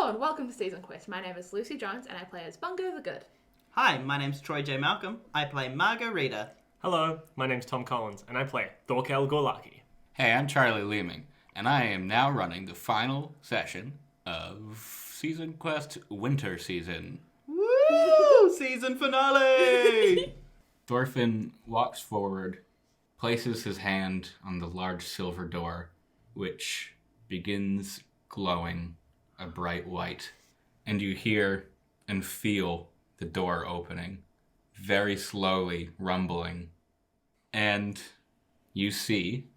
Hello and welcome to Season Quest. My name is Lucy Jones and I play as Bungo the Good. Hi, my name's Troy J. Malcolm. I play Margo, Rita. Hello, my name's Tom Collins and I play Thorkell, Gorlaki. Hey, I'm Charlie Leeming, and I am now running the final session of Season Quest Winter Season. Woo! Season finale! Thorfinn walks forward, places his hand on the large silver door, which begins glowing a bright white, and you hear and feel the door opening, very slowly rumbling, and you see,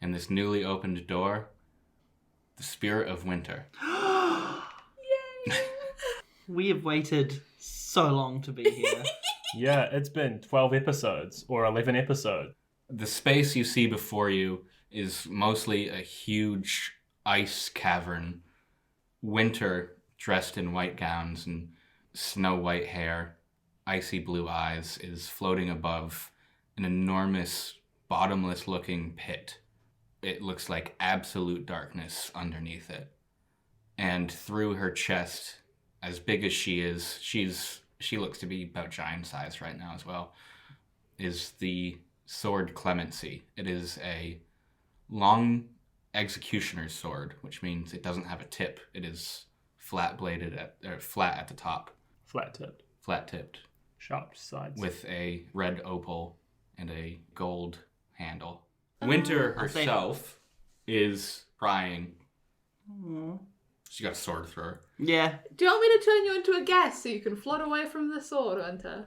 in this newly opened door, the spirit of winter. Yay! We have waited so long to be here. Yeah, it's been 12 episodes, or 11 episodes. The space you see before you is mostly a huge ice cavern. Winter, dressed in white gowns and snow-white hair, icy blue eyes, is floating above an enormous, bottomless-looking pit. It looks like absolute darkness underneath it. And through her chest, as big as she is, she looks to be about giant size right now as well, is the sword Clemency. It is a long executioner's sword, which means it doesn't have a tip. It is flat-bladed, flat at the top. Flat-tipped. Flat-tipped. Sharp sides. With a red opal and a gold handle. Winter herself is crying. Aww. She got a sword through her. Yeah. Do you want me to turn you into a gas so you can float away from the sword, Winter?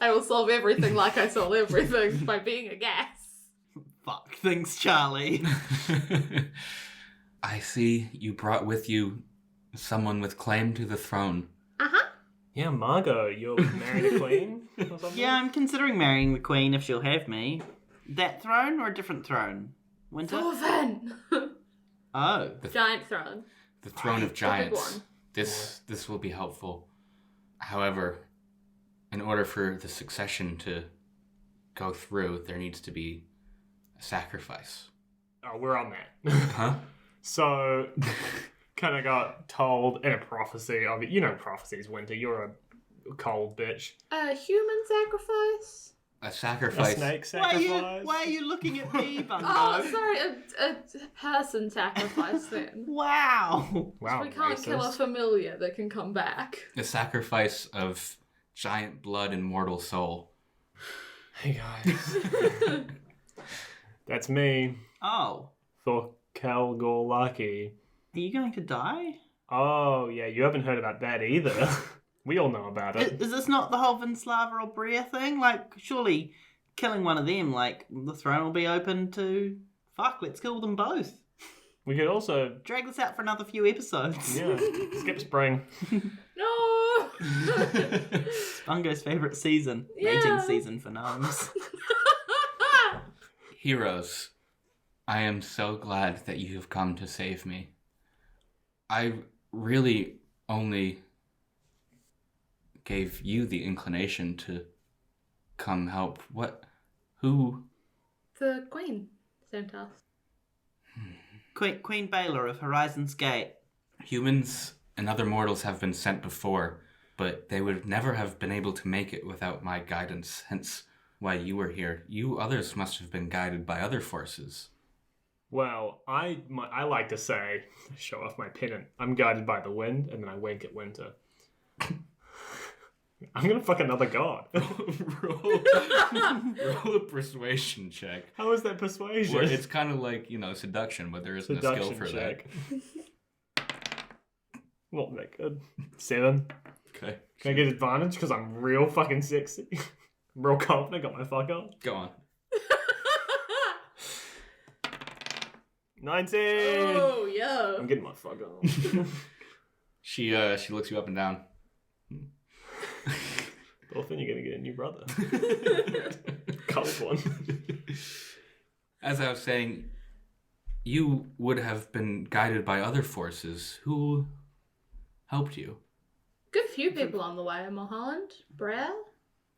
I will solve everything like I solve everything by being a gas. Fuck. Thanks, Charlie. I see you brought with you someone with claim to the throne. Uh-huh. Yeah, Margo, you're marrying the queen or something? Yeah, I'm considering marrying the queen if she'll have me. That throne or a different throne? Winter? Thorfinn! Oh. Giant throne. The throne of The big giants. one. This will be helpful. However, in order for the succession to go through, there needs to be a sacrifice. Oh, we're on that. Huh? So, kind of got told in a prophecy of it. You know prophecies, Winter. You're a cold bitch. A human sacrifice? A A sacrifice. snake Why sacrifice. are you looking at me, Bungo? Oh, sorry, a person sacrifice then. Wow. Wow, We can't kill a racist. familiar that can come back. A sacrifice of giant blood and mortal soul. Hey, guys. That's me, Oh. Thorkell Gorlaki. Are you going to die? Oh, yeah, you haven't heard about that either. We all know about it. Is this not the whole Vinslavr or Brea thing? Like, surely killing one of them, like, the throne will be open to... Fuck, let's kill them both. We could also, Drag this out for another few episodes. yeah, skip spring. No! It's Bungo's favourite season. Yeah. Mating season for gnomes. Heroes, I am so glad that you have come to save me. I really only gave you the inclination to come help. Who? The Queen sent us. Queen Baylor of Horizon's Gate. Humans and other mortals have been sent before, but they would never have been able to make it without my guidance, hence why you were here. You others must have been guided by other forces. Well, I like to say, show off my pennant, I'm guided by the wind, and then I wink at Winter. I'm gonna fuck another god. roll a persuasion check. How is that persuasion? Where it's kind of like, seduction, but there isn't a skill Seduction for check. Not that good. 7. that. Okay. Can I get advantage? Because I'm real fucking sexy. I'm real confident, got my fuck on. Go on. 19! Oh, yeah. I'm getting my fuck on. She looks you up and down. Dolphin, you're gonna get a new brother. Cold one. As I was saying, you would have been guided by other forces. Who helped you? Good few people on the way. Mulholland, Brea.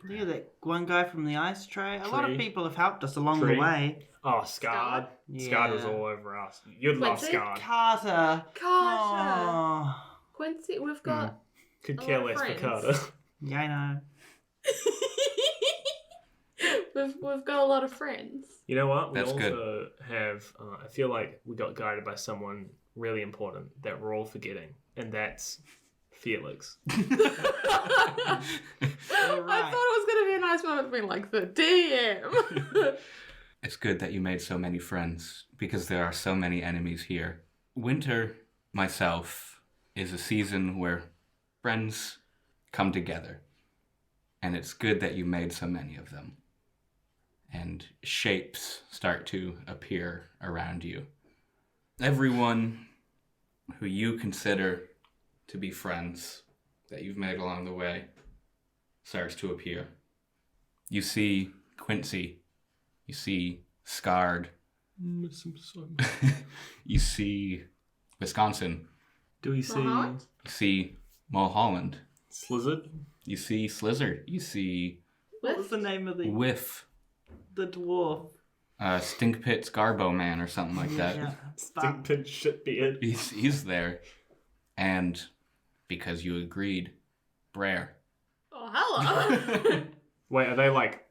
Yeah, that one guy from the ice tray. A lot of Tree. people have helped us along Tree. the way. Oh, Scarred. Yeah. Scarred was all over us. You'd love Quincy? Scarred. Carter. Carter. Oh. Quincy, we've got. Could A care lot of less for friends. Carter. Yeah, I know. we've got a lot of friends. You know what? We That's also have. I feel like we got guided by someone really important that we're all forgetting, and that's Felix. I thought it was going to be a nice moment being like the DM. It's good that you made so many friends because there are so many enemies here. Winter, myself, is a season where friends come together. And it's good that you made so many of them. And shapes start to appear around you. Everyone who you consider to be friends that you've made along the way starts to appear. You see Quincy. You see Scarred. Miss him so much. You see Wisconsin. Do we see Mulholland? You see Mulholland. Slizzard? You see Slizzard. You see What was the name of the Whiff. dwarf? Stink Pit's Garbo Man or something like that. Yeah. Stink pin shit beard. He's there. And because you agreed, Brer. Oh, hello. Wait, are they like...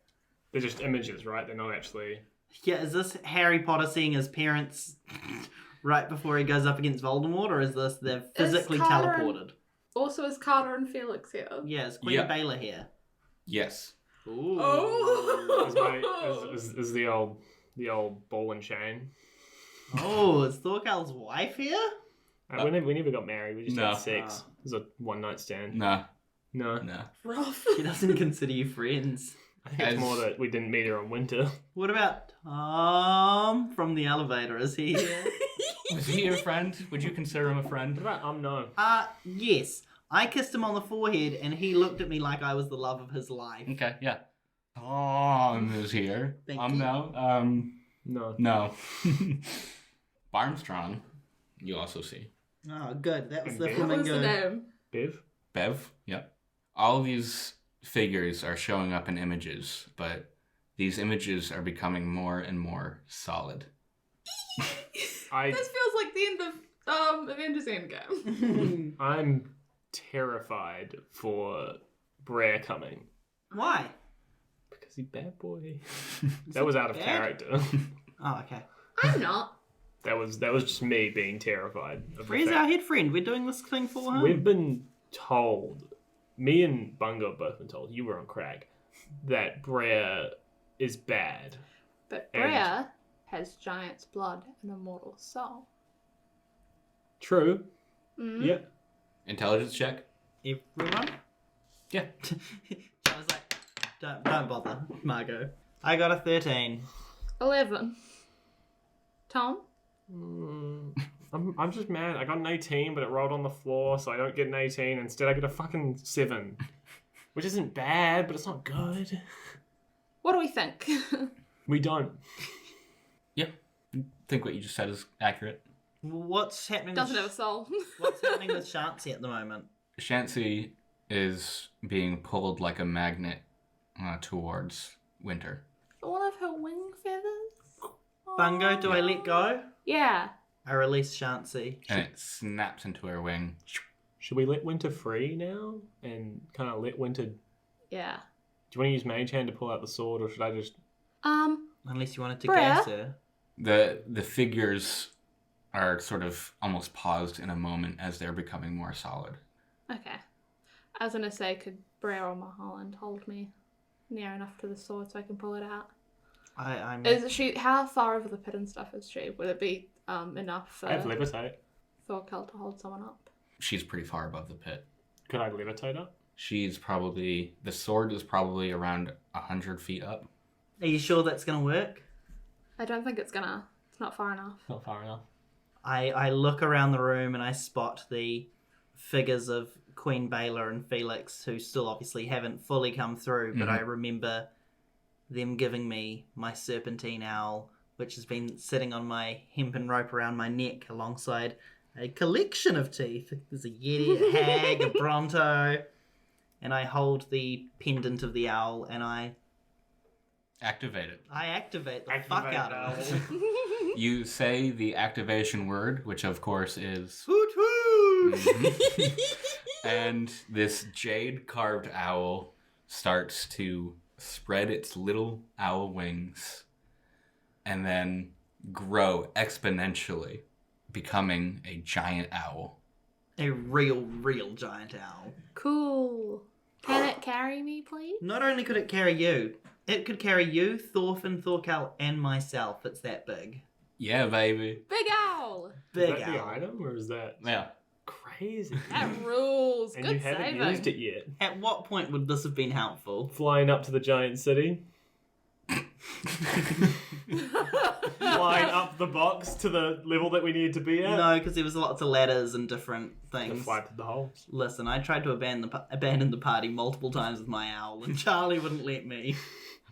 They're just images, right? They're not actually... Yeah, is this Harry Potter seeing his parents right before he goes up against Voldemort, or is this they're physically Carter teleported? Also, is Carter and Felix here? Yeah, is Queen Yeah. Baylor here? Yes. Ooh. Oh. Is the old ball and chain? Oh, is Thorkell's wife here? We never got married. We just No. had sex. It was a one-night stand. Nah. No. Nah. Rough. She doesn't consider you friends. I think it's As- more that we didn't meet her on winter. What about Tom from the elevator? Is he here? Was he your friend? Would you consider him a friend? What about no? Yes. I kissed him on the forehead and he looked at me like I was the love of his life. Okay, yeah. Tom is here. Thank you. No. No. No. Barmstrong, you also see. Oh, good. That was And the Bev? What was the flamingo. name? Bev? Bev, yep. All of these figures are showing up in images, but these images are becoming more and more solid. This feels like the end of Avengers Endgame. I'm terrified for Brer coming. Why? Because he's bad boy. That was out of bad? character. Oh, okay. I'm not. That was just me being terrified of the Free's fact- our head friend. We're doing this thing for him. We've been told, me and Bungo have both been told, you were on crack, that Brer is bad. But And- Brea has giant's blood and a mortal soul. True. Mm. Yeah. Intelligence check? Everyone? Yeah. I was like, don't bother, Margo. I got a 13. 11. Tom? I'm just mad. I got an 18, but it rolled on the floor, so I don't get an 18. Instead, I get a fucking 7. Which isn't bad, but it's not good. What do we think? We don't. Yeah. I think what you just said is accurate. What's happening? Doesn't with, have a soul. What's happening with Shansi at the moment? Shansi is being pulled like a magnet towards Winter. One of her wing feathers? Bungo, do I Aw. let go? Yeah. I release Shansi. And it snaps into her wing. Should we let Winter free now? And kind of let Winter... Do Yeah. you want to use Mage Hand to pull out the sword, or should I just... Unless you wanted to Brea? gas her. The figures are sort of almost paused in a moment as they're becoming more solid. Okay. I was gonna say, could Brea or Mulholland hold me near enough to the sword so I can pull it out? I'm. Is she? How far over the pit and stuff is she? Would it be enough for I have levitate. Thorkell to hold someone up? She's pretty far above the pit. Could I levitate her? She's probably... The sword is probably around 100 feet up. Are you sure that's going to work? I don't think it's gonna. It's not far enough. Not far enough. I look around the room and I spot the figures of Queen Baylor and Felix, who still obviously haven't fully come through, but I remember them giving me my serpentine owl, which has been sitting on my hempen rope around my neck alongside a collection of teeth. There's a yeti, a hag, a bronto, and I hold the pendant of the owl, and I Activate it. activate the fuck Activate out of owl. it. You say the activation word, which of course is... Hoot hoot! And this jade carved owl starts to spread its little owl wings and then grow exponentially, becoming a giant owl. A real giant owl. Cool. Can it carry me, please? Not only could it carry you, it could carry you, Thorfinn, Thorkell, and myself. It's that big. Yeah, baby. Big owl. Big Is that the owl. item, or is that Yeah. crazy? That rules. And Good you haven't saving. used it yet. At what point would this have been helpful? Flying up to the giant city. Flying up the box to the level that we needed to be at. No, because there was lots of ladders and different And things. fly through the holes. Listen, I tried to abandon the party multiple times with my owl, and Charlie wouldn't let me.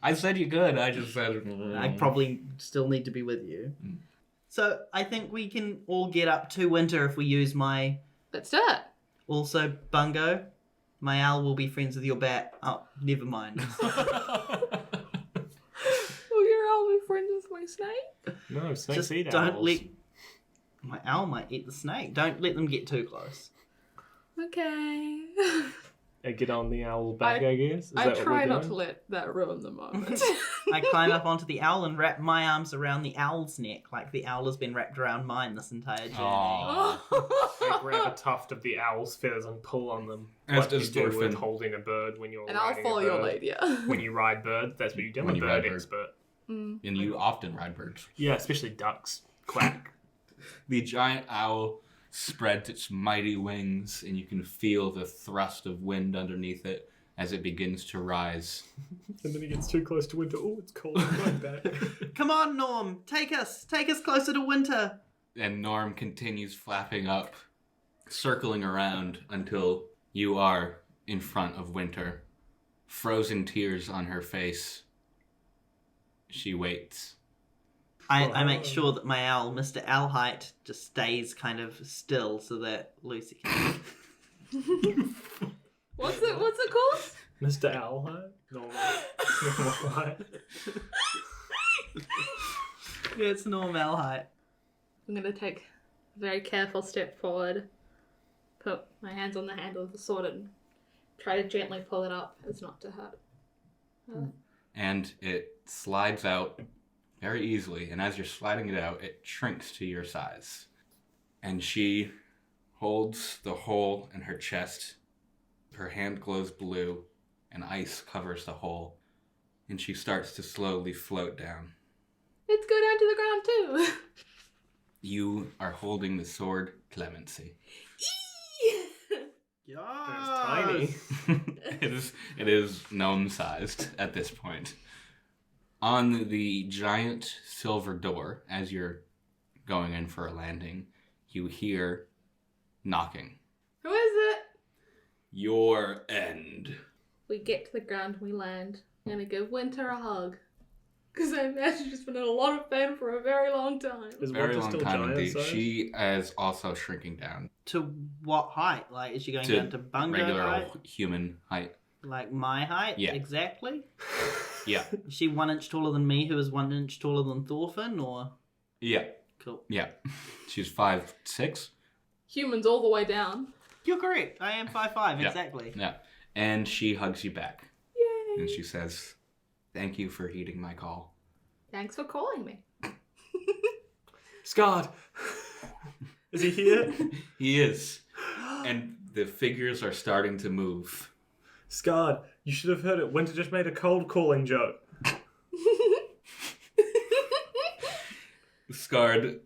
I said you could. I just said... I probably still need to be with you. So I think we can all get up to winter if we use my... Let's do it. Also, Bungo, my owl will be friends with your bat. Oh, never mind. Will your owl be friends with my snake? No, snakes Just eat don't owls. let... My owl might eat the snake. Don't let them get too close. Okay. Get on the owl's back, I guess. Is I that what try we're not doing? to let that ruin the moment. I climb up onto the owl and wrap my arms around the owl's neck, like the owl has been wrapped around mine this entire journey. Aw. I grab a tuft of the owl's feathers and pull on them. As Like you does do with Thorfinn. holding a bird when you're And I'll riding follow a your bird. lead, yeah. When you ride bird, that's what you do. I'm When a you bird ride bird. expert. Mm. And you often ride birds. Yeah, especially ducks. Quack. The giant owl spreads its mighty wings, and you can feel the thrust of wind underneath it as it begins to rise. And then he gets too close to winter. Oh, it's cold. I'm going back. Come on, Norm, take us closer to winter. And Norm continues flapping up, circling around until you are in front of Winter. Frozen tears on her face. She waits. I make sure that my owl, Mr. Owlheight, just stays kind of still so that Lucy can... What's it called? Mr. Owlhide? Normal height. Yeah, it's Norm Owlheight. I'm going to take a very careful step forward, put my hands on the handle of the sword and try to gently pull it up as not to hurt. And it slides out very easily. And as you're sliding it out, it shrinks to your size. And she holds the hole in her chest. Her hand glows blue, and ice covers the hole. And she starts to slowly float down. Let's go down to the ground too. You are holding the sword Clemency. Tiny. It is gnome-sized at this point. On the giant silver door, as you're going in for a landing, you hear knocking. Who is it? Your end. We get to the ground and we land. I'm going to give Winter a hug. Because I imagine she's been in a lot of pain for a very long time. Is Very Winter long still time giant indeed. size? She is also shrinking down To what height? Like, is she going to down to Bungo regular height? old human height. Like my height? Yeah. Exactly? Yeah. Is she 1 inch taller than me, who is 1 inch taller than Thorfinn, or... Yeah. Cool. Yeah. She's 5'6". Humans all the way down. You're correct. I am 5'5", Yeah. exactly. Yeah. And she hugs you back. Yay. And she says, "Thank you for heeding my call." Thanks for calling me. Scarred. Is he here? He is. And the figures are starting to move. Scarred. You should have heard it. Winter just made a cold calling joke. Scarred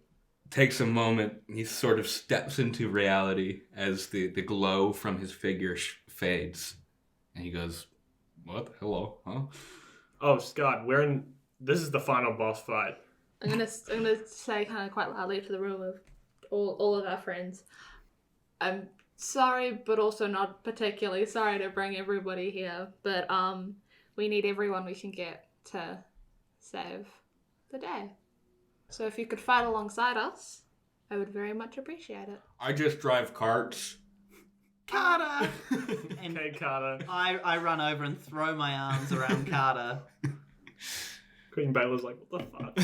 takes a moment. He sort of steps into reality as the glow from his figure fades. And he goes, "What? Hello? Huh?" Oh, Scarred, this is the final boss fight. I'm gonna say kind of quite loudly to the room of all of our friends. I'm sorry, but also not particularly sorry to bring everybody here. But we need everyone we can get to save the day. So if you could fight alongside us, I would very much appreciate it. I just drive carts. Carter! And Okay, Carter. I run over and throw my arms around Carter. Queen Baylor's like, what the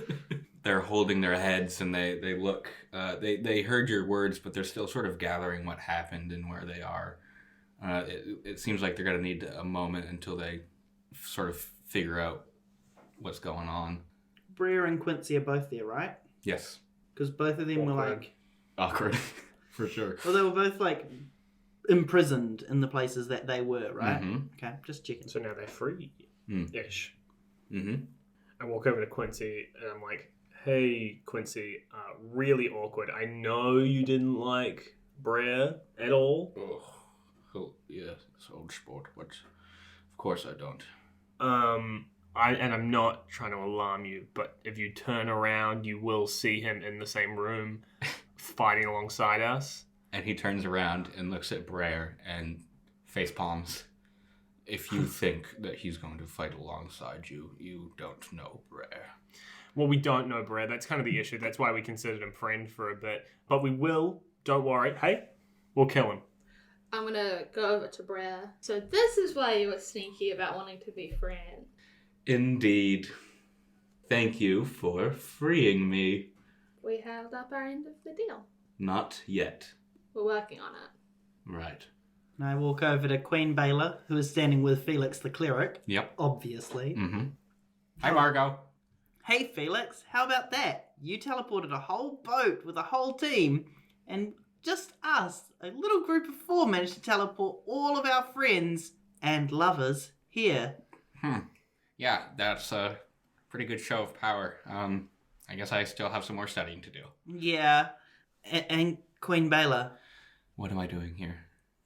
fuck? They're holding their heads and they look. They heard your words, but they're still sort of gathering what happened and where they are. It seems like they're going to need a moment until they sort of figure out what's going on. Brea and Quincy are both there, right? Yes. Because both of them were Awkward. like... Awkward. For sure. Well, they were both like imprisoned in the places that they were, right? Mm-hmm. Okay, just checking. So now they're free-ish. Mm-hmm. I walk over to Quincy and I'm like, hey, Quincy, really awkward. I know you didn't like Brea at all. Oh, yeah, it's old sport, but of course I don't. I'm not trying to alarm you, but if you turn around, you will see him in the same room fighting alongside us. And he turns around and looks at Brer and face palms. If you think that he's going to fight alongside you, you don't know Brer. Well, we don't know Brea. That's kind of the issue. That's why we considered him friend for a bit. But we will. Don't worry. Hey, we'll kill him. I'm gonna go over to Brea. So this is why you were sneaky about wanting to be friends. Indeed. Thank you for freeing me. We held up our end of the deal. Not yet. We're working on it. Right. And I walk over to Queen Baylor, who is standing with Felix the cleric, Yep. obviously. Mm-hmm. Hi, Margo. Hey, Felix, how about that? You teleported a whole boat with a whole team, and just us, a little group of 4, managed to teleport all of our friends and lovers here. Yeah, that's a pretty good show of power. I guess I still have some more studying to do. Yeah, and Queen Baylor, What am I doing here?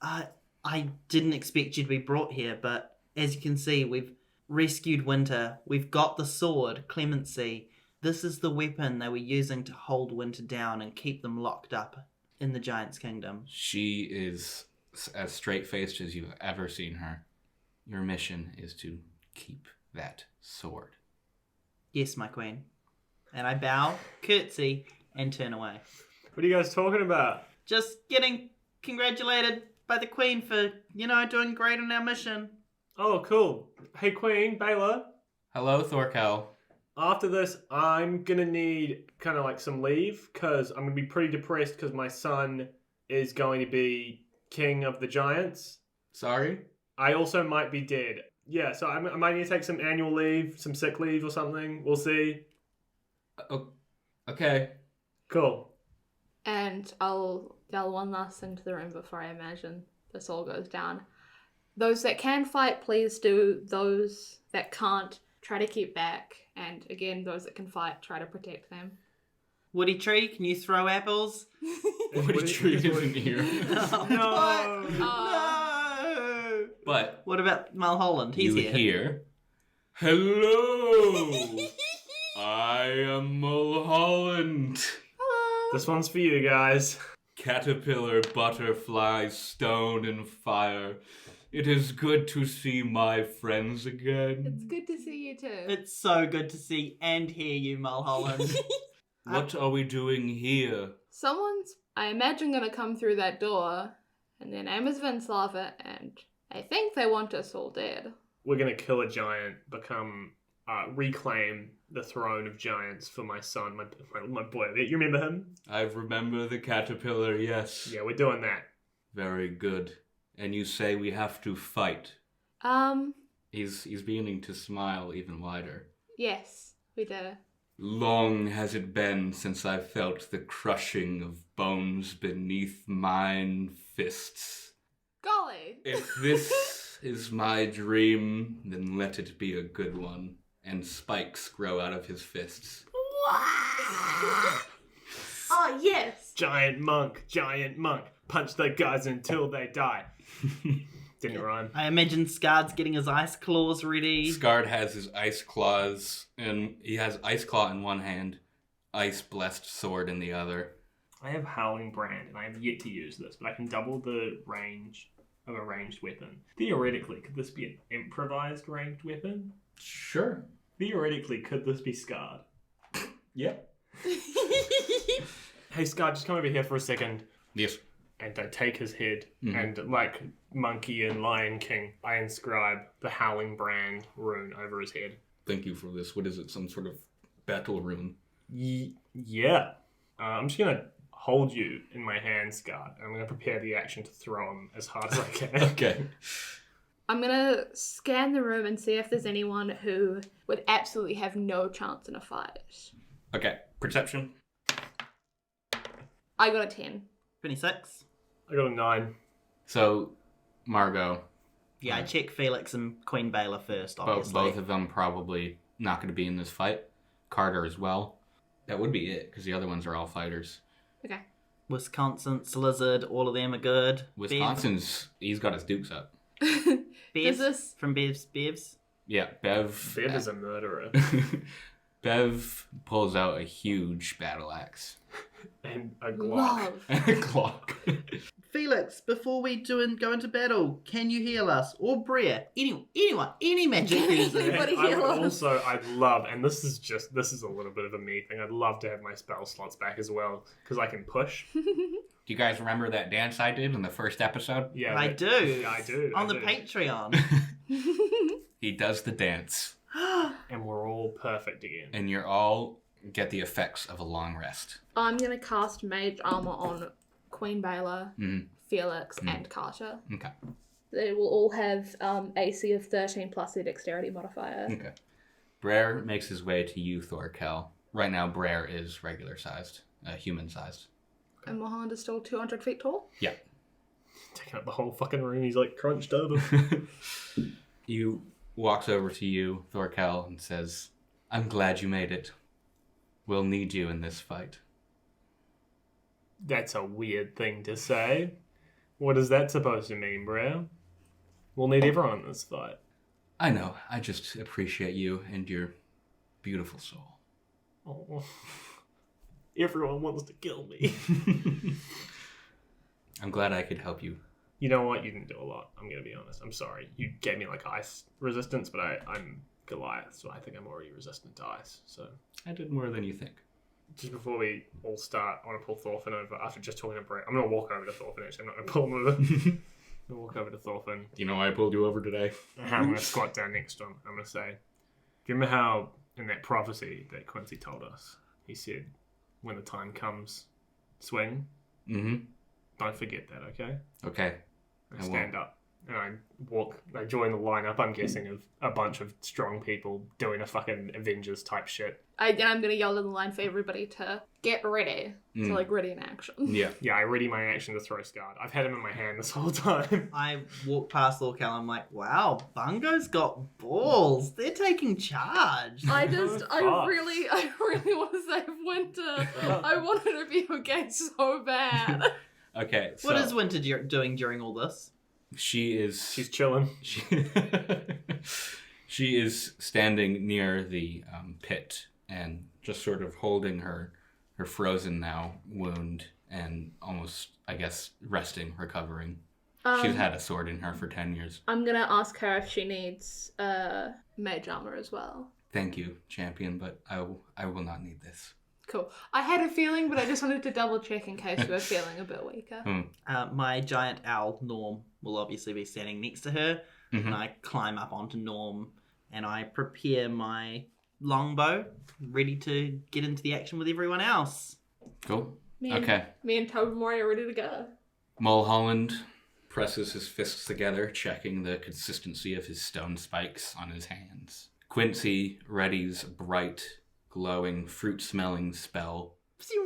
I didn't expect you to be brought here, but as you can see, we've rescued Winter. We've got the sword, Clemency. This is the weapon they were using to hold Winter down and keep them locked up in the Giant's Kingdom. She is as straight-faced as you've ever seen her. Your mission is to keep that sword. Yes, my queen. And I bow, curtsy, and turn away. What are you guys talking about? Just getting congratulated by the queen for, doing great on our mission. Oh, cool. Hey, Queen Baylor. Hello, Thorkell. After this, I'm going to need kind of like some leave because I'm going to be pretty depressed because my son is going to be king of the giants. Sorry? I also might be dead. Yeah, so I might need to take some annual leave, some sick leave or something. We'll see. Okay. Cool. And I'll yell one last thing to the room before I imagine this all goes down. Those that can fight, please do. Those that can't, try to keep back. And again, those that can fight, try to protect them. Woody Tree, can you throw apples? Woody Tree isn't here. No. No! But What about Mulholland? He's you here. hear, hello! I am Mulholland. Hello! This one's for you guys. Caterpillar, butterfly, stone, and fire. It is good to see my friends again. It's good to see you too. It's so good to see and hear you, Mulholland. What are we doing here? Someone's, I imagine, gonna come through that door, and their name is Vinslavr, and I think they want us all dead. We're going to kill a giant, reclaim the throne of giants for my son, my boy. You remember him? I remember the caterpillar, yes. Yeah, we're doing that. Very good. And you say we have to fight. He's beginning to smile even wider. Yes, we do. Long has it been since I felt the crushing of bones beneath mine fists. Golly! If this is my dream, then let it be a good one. And spikes grow out of his fists. Oh, yes! Giant monk. Punch the guys until they die. Didn't rhyme. I imagine Scar's getting his ice claws ready. Scard has his ice claws, and he has ice claw in one hand, ice blessed sword in the other. I have Howling Brand, and I have yet to use this, but I can double the range of a ranged weapon. Theoretically, could this be an improvised ranged weapon? Sure. Theoretically, could this be Scarred? Yep. Hey, Scar, just come over here for a second. Yes. and I take his head, and like Monkey and Lion King, I inscribe the Howling Brand rune over his head. Thank you for this. What is it? Some sort of battle rune? Yeah. I'm just gonna hold you in my hands, guard. I'm gonna prepare the action to throw him as hard as I can. Okay. I'm gonna scan the room and see if there's anyone who would absolutely have no chance in a fight. Okay. Perception. I got a 10. 26. I got a 9. So, Margo. Yeah, I check Felix and Queen Baylor first, obviously. Both of them probably not going to be in this fight. Carter as well. That would be it, because the other ones are all fighters. Okay. Wisconsin, Lizard, all of them are good. Wisconsin's, he's got his dukes up. Bevs from Bevs. Yeah, Bev. Bev is a murderer. Bev pulls out a huge battle axe. And a Glock. Love. And a Glock. Felix, before we go into battle, can you heal us? Or Brea? Anyone, any magic user. Anybody And I heal would us? also, I'd love, and this is a little bit of a me thing, I'd love to have my spell slots back as well, because I can push. Do you guys remember that dance I did in the first episode? Yeah, I do. Yeah, I do. On I the do. Patreon. He does the dance. And we're all perfect again. And you're all get the effects of a long rest. I'm gonna cast Mage Armor on Queen Baylor, Felix, and Carter. Okay. They will all have AC of 13 plus their Dexterity modifier. Okay. Brer makes his way to you, Thorkell. Right now, Brer is regular sized, human sized. And Mohammed is still 200 feet tall? Yeah. Taking up the whole fucking room, he's like crunched over. He walks over to you, Thorkell, and says, I'm glad you made it. We'll need you in this fight. That's a weird thing to say. What is that supposed to mean, bro? We'll need everyone in this fight. I know. I just appreciate you and your beautiful soul. Oh. Everyone wants to kill me. I'm glad I could help you. You know what? You didn't do a lot. I'm going to be honest. I'm sorry. You gave me like ice resistance, but I'm Goliath, so I think I'm already resistant to ice. So I did more than you think. just before we all start, I want to pull Thorfinn over. After just talking to Brett, I'm going to walk over to Thorfinn, actually. I'm not going to pull him over. I'm going to walk over to Thorfinn. Do you know why I pulled you over today? I'm going to squat down next to him. I'm going to say, do you remember how in that prophecy that Quincy told us, he said, when the time comes, swing? Mm-hmm. Don't forget that, okay? Okay. I stand up and I join the lineup, I'm guessing, of a bunch of strong people doing a fucking Avengers type shit. I'm going to yell in the line for everybody to get ready. So, like, ready in action. Yeah. Yeah, I ready my action to throw Scarred. I've had him in my hand this whole time. I walk past Thorkell, I'm like, wow, Bungo's got balls. They're taking charge. I fuck. really want to save Winter. I want her to be okay so bad. Okay. So What is Winter doing during all this? She's chilling. She is standing near the pit and just sort of holding her frozen now wound and almost, I guess, resting, recovering. She's had a sword in her for 10 years. I'm going to ask her if she needs mage armor as well. Thank you, champion, but I will not need this. Cool. I had a feeling, but I just wanted to double check in case we were feeling a bit weaker. My giant owl, Norm, will obviously be standing next to her, Mm-hmm. and I climb up onto Norm, and I prepare my longbow, ready to get into the action with everyone else. Cool. Me and Tobermory are ready to go. Mulholland presses his fists together, checking the consistency of his stone spikes on his hands. Quincy readies a bright, glowing, fruit-smelling spell.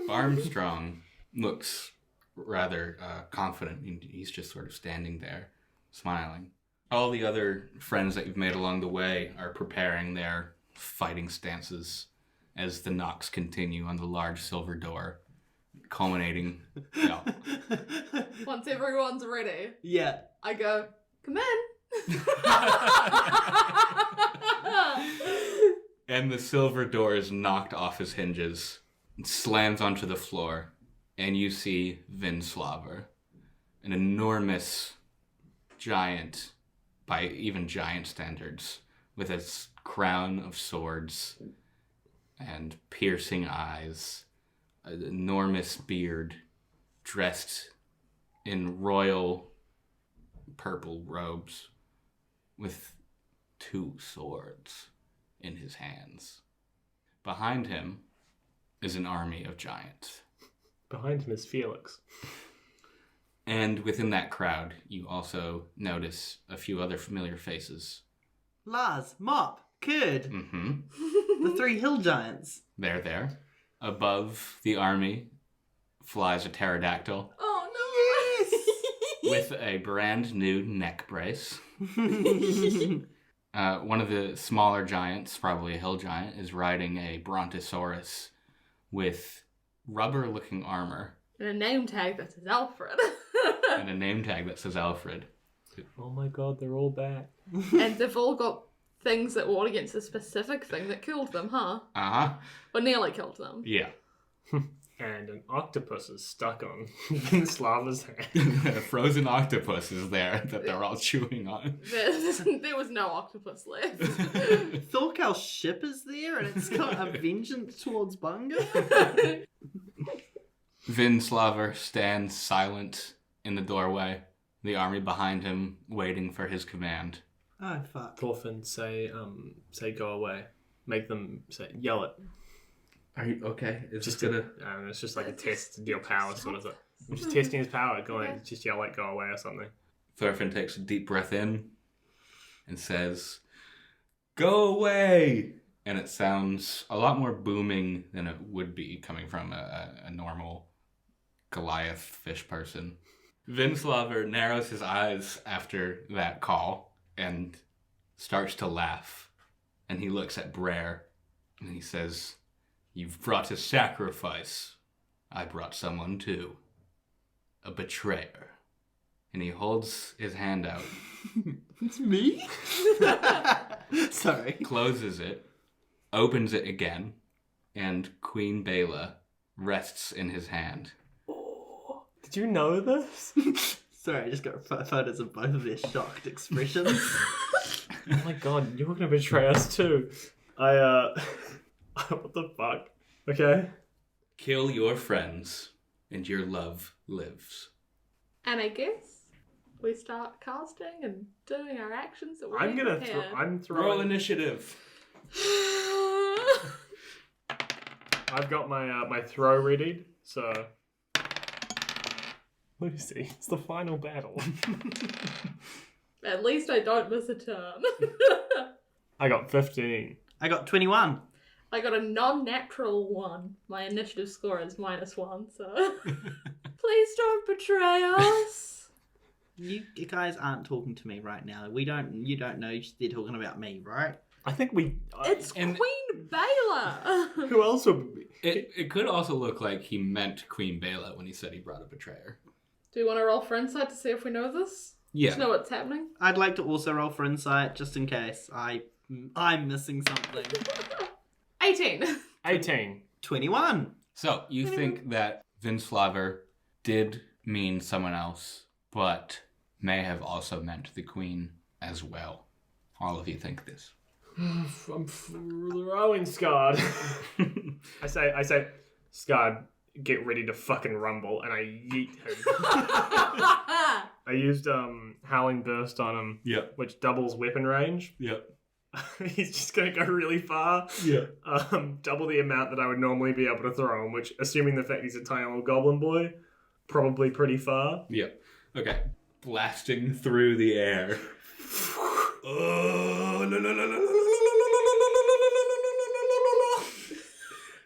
Armstrong looks rather confident. He's just sort of standing there, smiling. All the other friends that you've made along the way are preparing their fighting stances as the knocks continue on the large silver door, culminating... Yeah. Once everyone's ready, Yeah. I go, come in. And the silver door is knocked off his hinges, and slams onto the floor, and you see Vinslavr, an enormous giant, by even giant standards, with its crown of swords and piercing eyes, an enormous beard, dressed in royal purple robes with 2 swords in his hands. Behind him is an army of giants. Behind him is Felix. And within that crowd, you also notice a few other familiar faces. Lars, Mop, Kurd, Mm-hmm. the 3 hill giants. They're there. Above the army flies a pterodactyl Oh no! with a brand new neck brace. One of the smaller giants, probably a hill giant, is riding a brontosaurus with rubber-looking armor. And a name tag that says Alfred. And a name tag that says Alfred. Oh my god, they're all back. And they've all got things that ward against a specific thing that killed them, huh? Uh-huh. Or nearly killed them. Yeah. And an octopus is stuck on Vinslav's hand. A frozen octopus is there that they're all chewing on. There was no octopus left. Thorkell's ship is there and it's got a vengeance towards Bungo. Vinslavr stands silent in the doorway, the army behind him waiting for his command. Oh, fuck. Thorfinn say go away. Make them yell it. Are you okay? Is Just gonna... it's just like a test to deal power, sort of. I'm just testing his power. Go on, just yell like go away or something. Thorfinn takes a deep breath in and says, "Go away!" And it sounds a lot more booming than it would be coming from a normal Goliath fish person. Vinslavr narrows his eyes after that call and starts to laugh. And he looks at Brer and he says, "You've brought a sacrifice. I brought someone too. A betrayer." And he holds his hand out. It's me? Sorry. Closes it, opens it again, and Queen Bela rests in his hand. Did you know this? Sorry, I just got photos of both of their shocked expressions. Oh my god, you're gonna betray us too. What the fuck? Okay. Kill your friends, and your love lives. And I guess we start casting and doing our actions that we I'm gonna prepared. I'm Roll throwing. initiative. I've got my throw ready, so. Lucy, it's the final battle. At least I don't miss a turn. I got 15. I got 21. I got a non-natural 1. My initiative score is -1, so... Please don't betray us. You guys aren't talking to me right now. You don't know they're talking about me, right? I think we. It's and- Queen Bela. Who else would be? It could also look like he meant Queen Bela when he said he brought a betrayer. Do you want to roll for insight to see if we know this? Yeah. To know what's happening? I'd like to also roll for insight, just in case I'm missing something. 18. 18. 21. So, you think that Vinslavr did mean someone else, but may have also meant the queen as well. All of you think this. I'm throwing Scard. I say, Scard, get ready to fucking rumble, and I yeet him. I used Howling Burst on him, Yep. which doubles weapon range. Yep. He's just gonna go really far. Yeah. Double the amount that I would normally be able to throw him, which, assuming the fact he's a tiny little goblin boy, probably pretty far. Yep. Okay. Blasting through the air.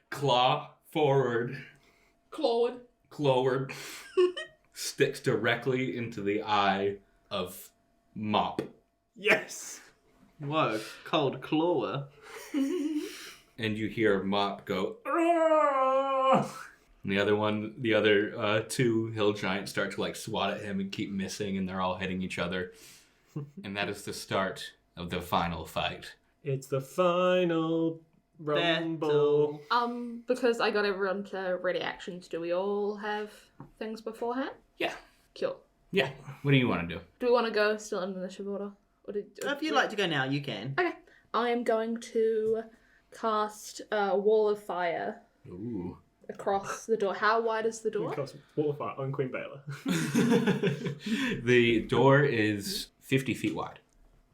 Claw forward. Clawward. Sticks directly into the eye of Mop. Yes! Whoa, cold claw. And you hear Mop go, and the other two hill giants start to swat at him and keep missing, and they're all hitting each other. And that is the start of the final fight. It's the final rumble. Because I got everyone to ready actions, do we all have things beforehand? Yeah. Cool. Yeah. What do you want to do? Do we want to go still in initiative order? If you'd like to go now, you can. Okay. I am going to cast Wall of Fire. Ooh. across the door. How wide is the door? Because water fight on Queen Baylor. The door is 50 feet wide.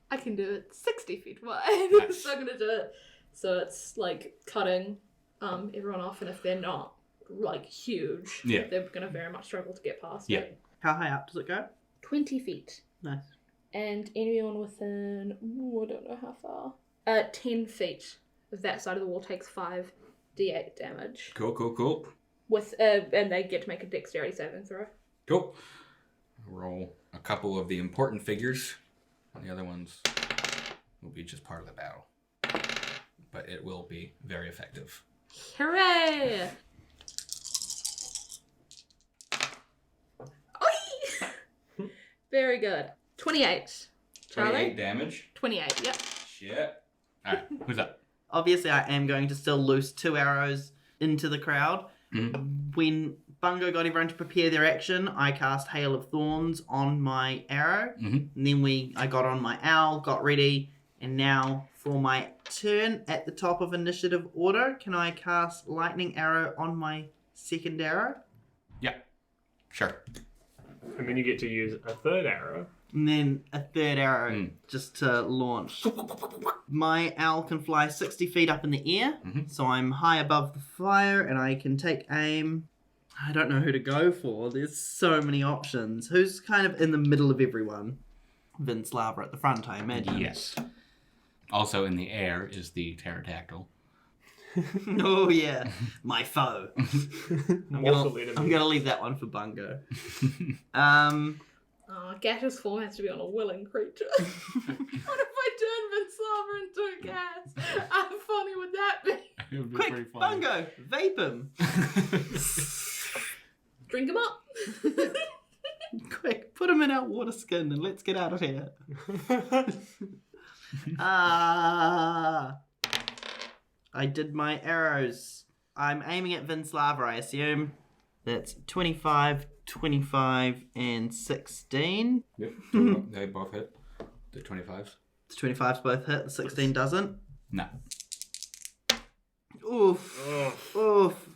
I can do it 60 feet wide. Nice. So I'm gonna do it. So it's like cutting everyone off, and if they're not like huge, they're gonna very much struggle to get past it. How high up does it go? 20 feet. Nice. And anyone within, I don't know how far, 10 feet of that side of the wall takes 5d8 damage. Cool. With and they get to make a dexterity saving throw. Cool. Roll a couple of the important figures, and the other ones will be just part of the battle. But it will be very effective. Hooray! Oi! Very good. 28. Charlie? 28 damage. 28, yep. Shit. Alright, who's up? Obviously, I am going to still loose 2 arrows into the crowd. Mm-hmm. When Bungo got everyone to prepare their action, I cast Hail of Thorns on my arrow. Mm-hmm. And then I got on my owl, got ready, and now for my turn at the top of initiative order, can I cast Lightning Arrow on my second arrow? Yeah. Sure. And then you get to use a third arrow. And then a third arrow just to launch. My owl can fly 60 feet up in the air, so I'm high above the fire and I can take aim. I don't know who to go for. There's so many options. Who's kind of in the middle of everyone? Vinslavr at the front, I imagine. Yes. Also in the air is the pterodactyl. Oh yeah, my foe. I'm gonna leave that one for Bungo. Gatter's form has to be on a willing creature. What if I turn Vinslavr into a cat? How funny would that be? It would be Quick, pretty funny. Bungo, vape him. Drink him up. Quick, put him in our water skin and let's get out of here. I did my arrows. I'm aiming at Vinslavr, I assume. That's 25, 25, and 16. Yep, they both hit. The 25s. The 25s both hit, the 16 doesn't. No. Oof. Oof.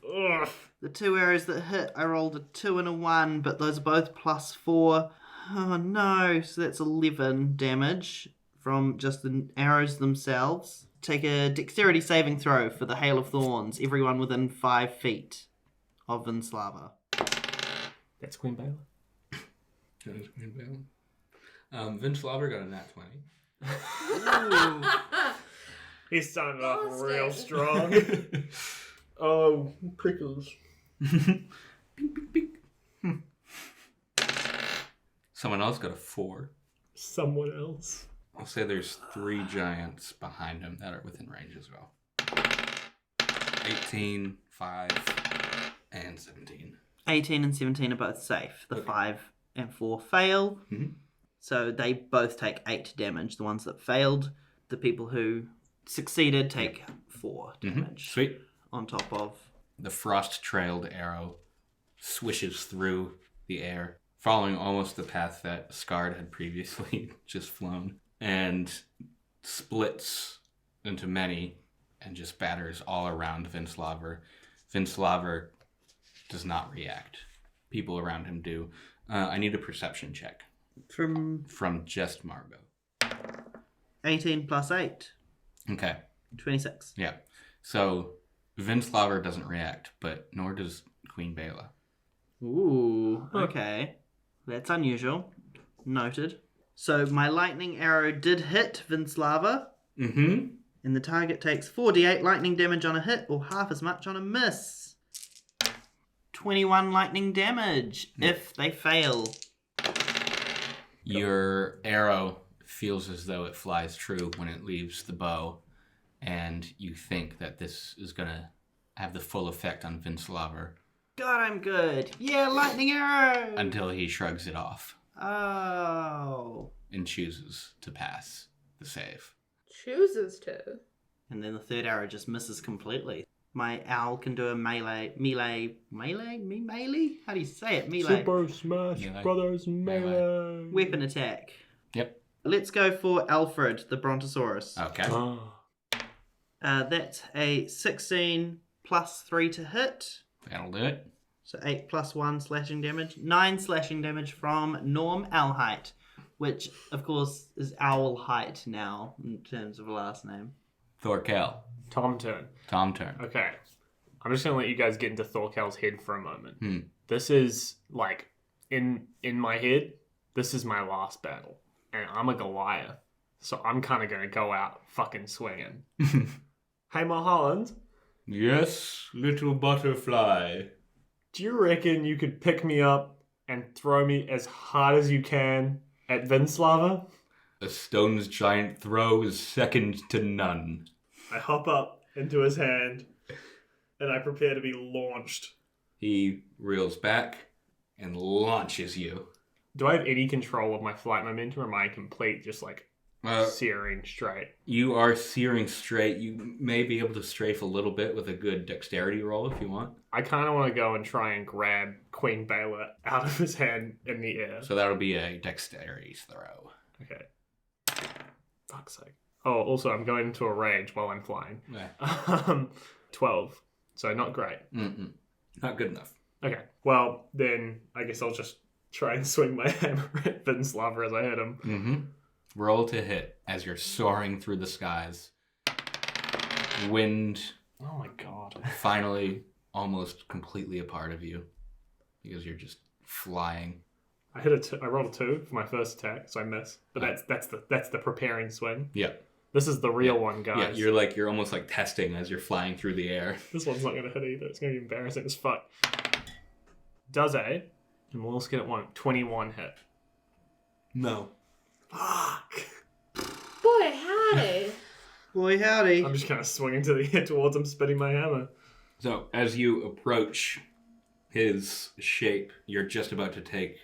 The 2 arrows that hit, I rolled a 2 and a 1, but those are both +4. Oh no, so that's 11 damage from just the arrows themselves. Take a dexterity saving throw for the Hail of Thorns, everyone within 5 feet of Vinslavr. That's Queen Baylor. That is Queen Baylor. Vinslavr got a nat 20. Ooh. He's starting off real strong. Oh, prickles. Someone else got a 4. Someone else. I'll say there's 3 giants behind him that are within range as well. 18, 5, and 17. 18 and 17 are both safe. The 5 and 4 fail. So they both take 8 damage. The ones that failed, the people who succeeded take 4 damage. Sweet. On top of... The frost-trailed arrow swishes through the air, following almost the path that Scard had previously just flown, and splits into many and just batters all around Vinslavr. Vinslavr does not react. People around him do. I need a perception check. From just Margo. 18 plus 8. Okay. 26. Yeah. So Vinslavr doesn't react, but nor does Queen Baylor. Ooh, okay. That's unusual. Noted. So my lightning arrow did hit Vinslavr. Mm-hmm. And the target takes 4d8 lightning damage on a hit or half as much on a miss. 21 lightning damage if they fail. Your arrow feels as though it flies true when it leaves the bow, and you think that this is going to have the full effect on Vinslavr. God, I'm good. Yeah, lightning arrow! Until he shrugs it off. Oh. And chooses to pass the save. Chooses to. And then the third arrow just misses completely. My owl can do a melee? How do you say it? Melee. Super Smash Brothers melee. Weapon attack. Yep. Let's go for Alfred, the Brontosaurus. Okay. That's a 16 plus 3 to hit. That'll do it. So 8 plus 1 slashing damage. 9 slashing damage from Norm Owlheight, which, of course, is Owlheight now in terms of last name. Thorkell. Tom turn. Okay. I'm just going to let you guys get into Thorkell's head for a moment. This is, like, in my head, this is my last battle. And I'm a Goliath. So I'm kind of going to go out fucking swinging. Hey, Mulholland. Yes, little butterfly. Do you reckon you could pick me up and throw me as hard as you can at Vinslavr? A stone's giant throw is second to none. I hop up into his hand and I prepare to be launched. He reels back and launches you. Do I have any control of my flight momentum, or am I complete just like searing straight? You are searing straight. You may be able to strafe a little bit with a good dexterity roll if you want. I kind of want to go and try and grab Queen Baylor out of his hand in the air. So that'll be a dexterity throw. Okay. Fuck's sake. Oh, also, I'm going into a rage while I'm flying. Yeah. 12. So not great. Not good enough. Okay. Well, then I guess I'll just try and swing my hammer at Vinslavr as I hit him. Roll to hit as you're soaring through the skies. Wind. Oh my god. Finally, almost completely a part of you because you're just flying. I rolled a 2 for my first attack, so I miss. But that's the preparing swing. Yeah. This is the real one, guys. Yeah, you're almost like testing as you're flying through the air. This one's not going to hit either. It's going to be embarrassing as fuck. Does a, and we'll also get it 21 hit. No. Fuck. Boy, howdy. Boy, howdy. I'm just kind of swinging to the air towards him, spinning my hammer. So as you approach his shape, you're just about to take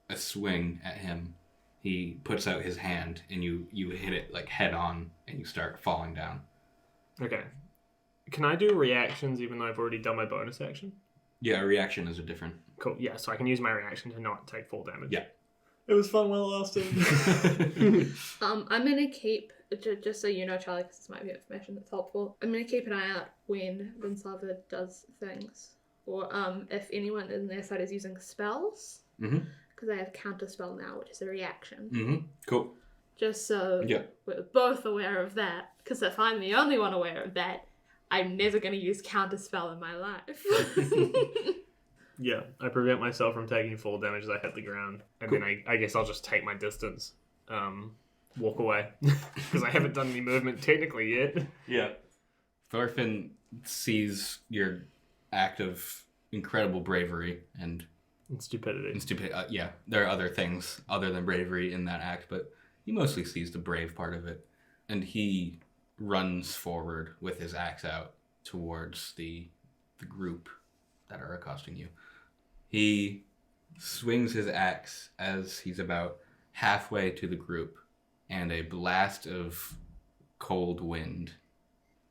a swing at him. He puts out his hand and you hit it like head on and you start falling down. Okay. Can I do reactions even though I've already done my bonus action? Yeah, a reaction is a different. Cool. Yeah, so I can use my reaction to not take full damage. Yeah. It was fun while it lasted. I'm gonna keep, just so you know, Charlie, because this might be information that's helpful. I'm gonna keep an eye out when Vinslavr does things, or if anyone in their side is using spells, because I have counter spell now, which is a reaction. Cool. Just so we're both aware of that, because if I'm the only one aware of that, I'm never gonna use counter spell in my life. Yeah, I prevent myself from taking full damage as I hit the ground. And then I guess I'll just take my distance. Walk away. Because I haven't done any movement technically yet. Yeah. Thorfinn sees your act of incredible bravery and stupidity. Yeah, there are other things other than bravery in that act, but he mostly sees the brave part of it. And he runs forward with his axe out towards the group that are accosting you. He swings his axe as he's about halfway to the group, and a blast of cold wind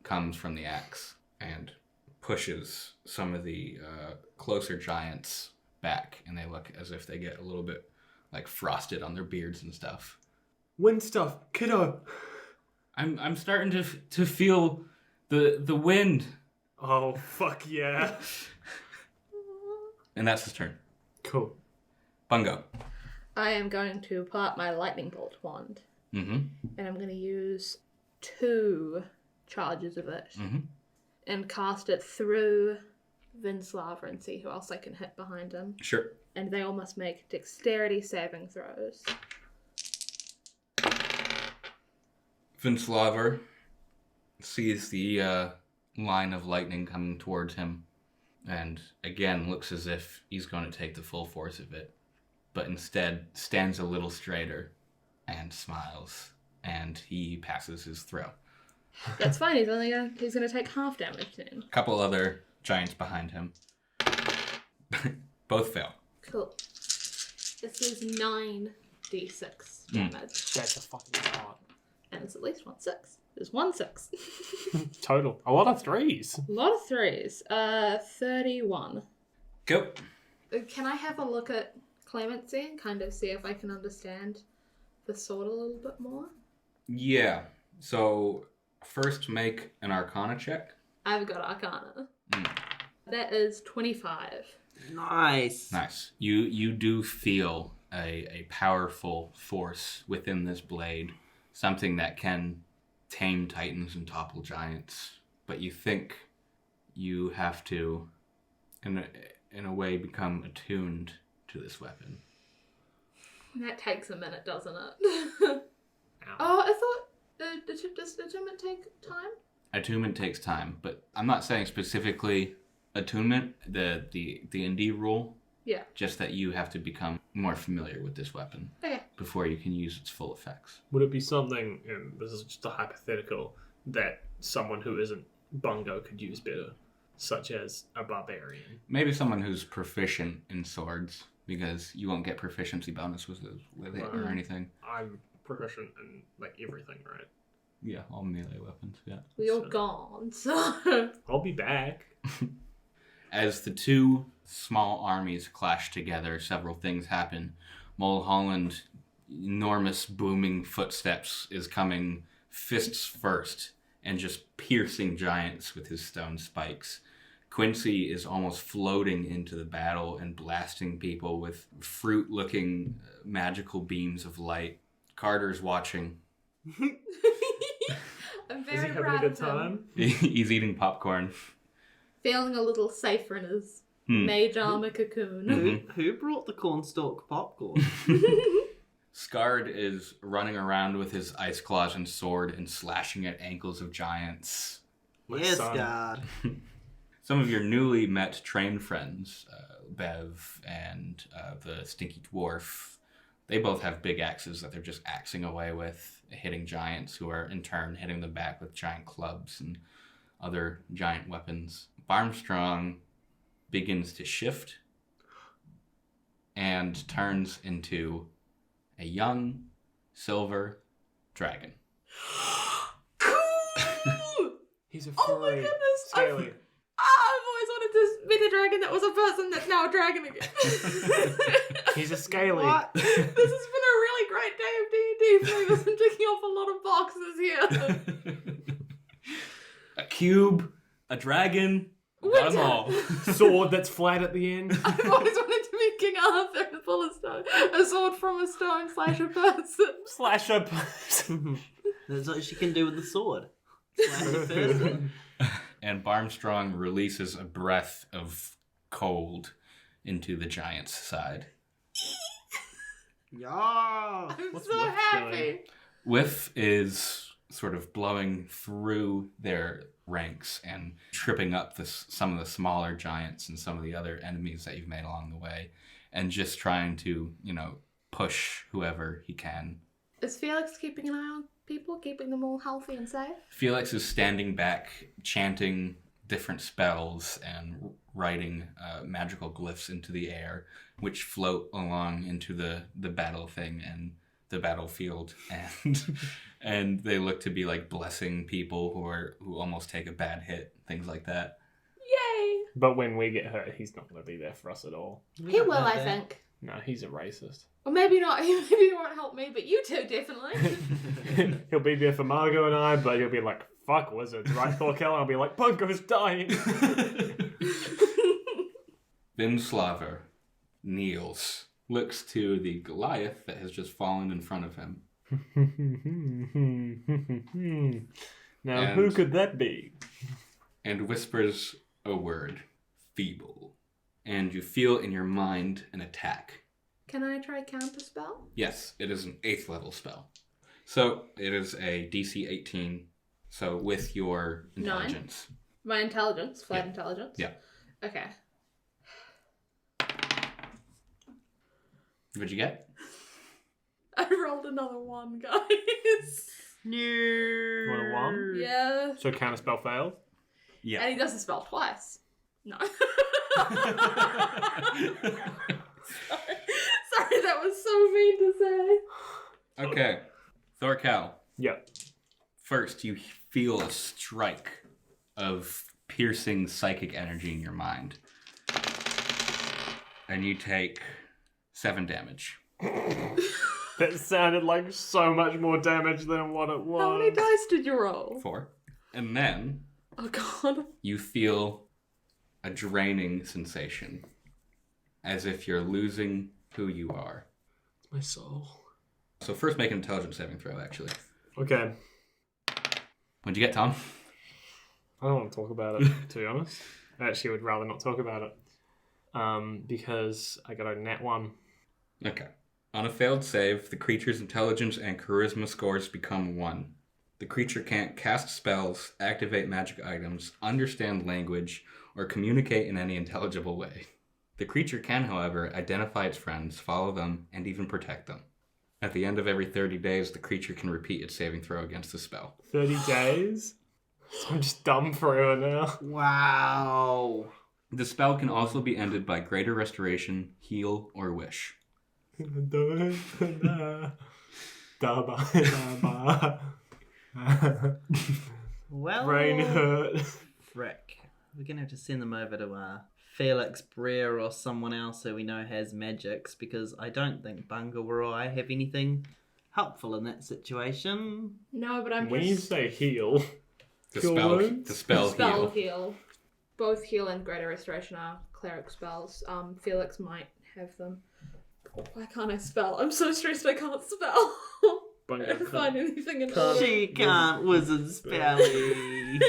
comes from the axe and pushes some of the closer giants back, and they look as if they get a little bit like frosted on their beards and stuff. Wind stuff, kiddo. I'm starting to feel the wind. Oh fuck yeah. And that's his turn. Cool. Bungo. I am going to pull out my lightning bolt wand. And I'm going to use 2 charges of it. And cast it through Vinslavr and see who else I can hit behind him. Sure. And they all must make dexterity saving throws. Vinslavr sees the line of lightning coming towards him and again looks as if he's going to take the full force of it, but instead stands a little straighter and smiles, and he passes his throw. That's fine, he's going to take half damage then. A couple other giants behind him. Both fail. Cool. This is 9d6 damage. That's a fucking start. And it's at least 1 6. There's 1 6. Total. A lot of 3s. A lot of 3s. 31. Go. Can I have a look at Clemency and kind of see if I can understand the sword a little bit more? Yeah. So first make an Arcana check. I've got Arcana. That is 25. Nice. Nice. You do feel a powerful force within this blade, something that can tame titans and topple giants. But you think you have to, in a way, become attuned to this weapon. That takes a minute, doesn't it? Oh, I thought, does attunement take time? Attunement takes time, but I'm not saying specifically attunement, the D&D rule. Yeah. Just that you have to become more familiar with this weapon before you can use its full effects. Would it be something, and this is just a hypothetical, that someone who isn't Bungo could use better, such as a barbarian? Maybe someone who's proficient in swords, because you won't get proficiency bonus with it or anything. I'm proficient in, like, everything, right? Yeah, all melee weapons, yeah. Well, you're gone, so... I'll be back. As the two small armies clash together, several things happen. Mulholland, enormous booming footsteps, is coming fists first and just piercing giants with his stone spikes. Quincy is almost floating into the battle and blasting people with fruit-looking magical beams of light. Carter's watching. I'm Is he very having a proud good of him. time? He's eating popcorn. Feeling a little safer in his mage armor cocoon. Who brought the cornstalk popcorn? Scarred is running around with his ice claws and sword and slashing at ankles of giants. Yes, son. God. Some of your newly met train friends, Bev and the Stinky Dwarf, they both have big axes that they're just axing away with, hitting giants who are in turn hitting them back with giant clubs and other giant weapons. Barmstrong begins to shift and turns into a young silver dragon. Cool! He's a Oh my furry. goodness! Scaly. I've always wanted to meet a dragon that was a person that's now a dragon again. He's a scaly. What? This has been a really great day of D&D for us. I'm ticking off a lot of boxes here. A cube, a dragon, got them all. Sword that's flat at the end. I've always wanted to be King Arthur and pull a sword from a stone slash a person. Slash up. That's what she can do with the sword. Slash a person. And Barmstrong releases a breath of cold into the giant's side. Yeah. I'm What's so Whiff happy. doing? Whiff is sort of blowing through their ranks and tripping up some of the smaller giants and some of the other enemies that you've made along the way, and just trying to, push whoever he can. Is Felix keeping an eye on people, keeping them all healthy and safe? Felix is standing back, chanting different spells and writing magical glyphs into the air, which float along into the battle thing and the battlefield, and they look to be like blessing people who almost take a bad hit, things like that. Yay! But when we get hurt, he's not going to be there for us at all. He will, I think. No, he's a racist. Or maybe not. Maybe he won't help me, but you two definitely. He'll be there for Margo and I, but he'll be like, fuck wizards, right, Thorkell? And I'll be like, Bungo's dying. Vinslavr kneels, looks to the Goliath that has just fallen in front of him. Now, And- who could that be? And whispers a word, feeble. And you feel in your mind an attack. Can I try counterspell? Yes, it is an 8th level spell. So it is a DC 18. So with your intelligence. My intelligence, flight Yeah. intelligence? Yeah. Okay. What'd you get? I rolled another 1, guys. You want a one? Yeah. So counterspell failed? Yeah. And he does the spell twice. No. Sorry, that was so mean to say. Okay. Thorkell. Yeah. First, you feel a strike of piercing psychic energy in your mind. And you take 7 damage. That sounded like so much more damage than what it was. How many dice did you roll? 4. And then Oh god. you feel a draining sensation, as if you're losing who you are. It's my soul. So first make an intelligence saving throw, actually. Okay. What'd you get, Tom? I don't want to talk about it, to be honest. I actually would rather not talk about it. Because I got a nat 1. Okay. On a failed save, the creature's intelligence and charisma scores become 1. The creature can't cast spells, activate magic items, understand language, or communicate in any intelligible way. The creature can, however, identify its friends, follow them, and even protect them. At the end of every 30 days, the creature can repeat its saving throw against the spell. 30 days? So I'm just dumb forever now. Wow. The spell can also be ended by greater restoration, heal, or wish. Well, Brain hurt. frick. We're going to have to send them over to Felix Breer or someone else who we know has magics, because I don't think Bungo or I have anything helpful in that situation. No, but I'm When you just... say heal, The Cure spell, wounds? the spell, Spell heal. heal. Both heal and greater restoration are cleric spells. Felix might have them. Why can't I spell? I'm so stressed I can't spell. I don't find anything in order. She can't wizard spelly.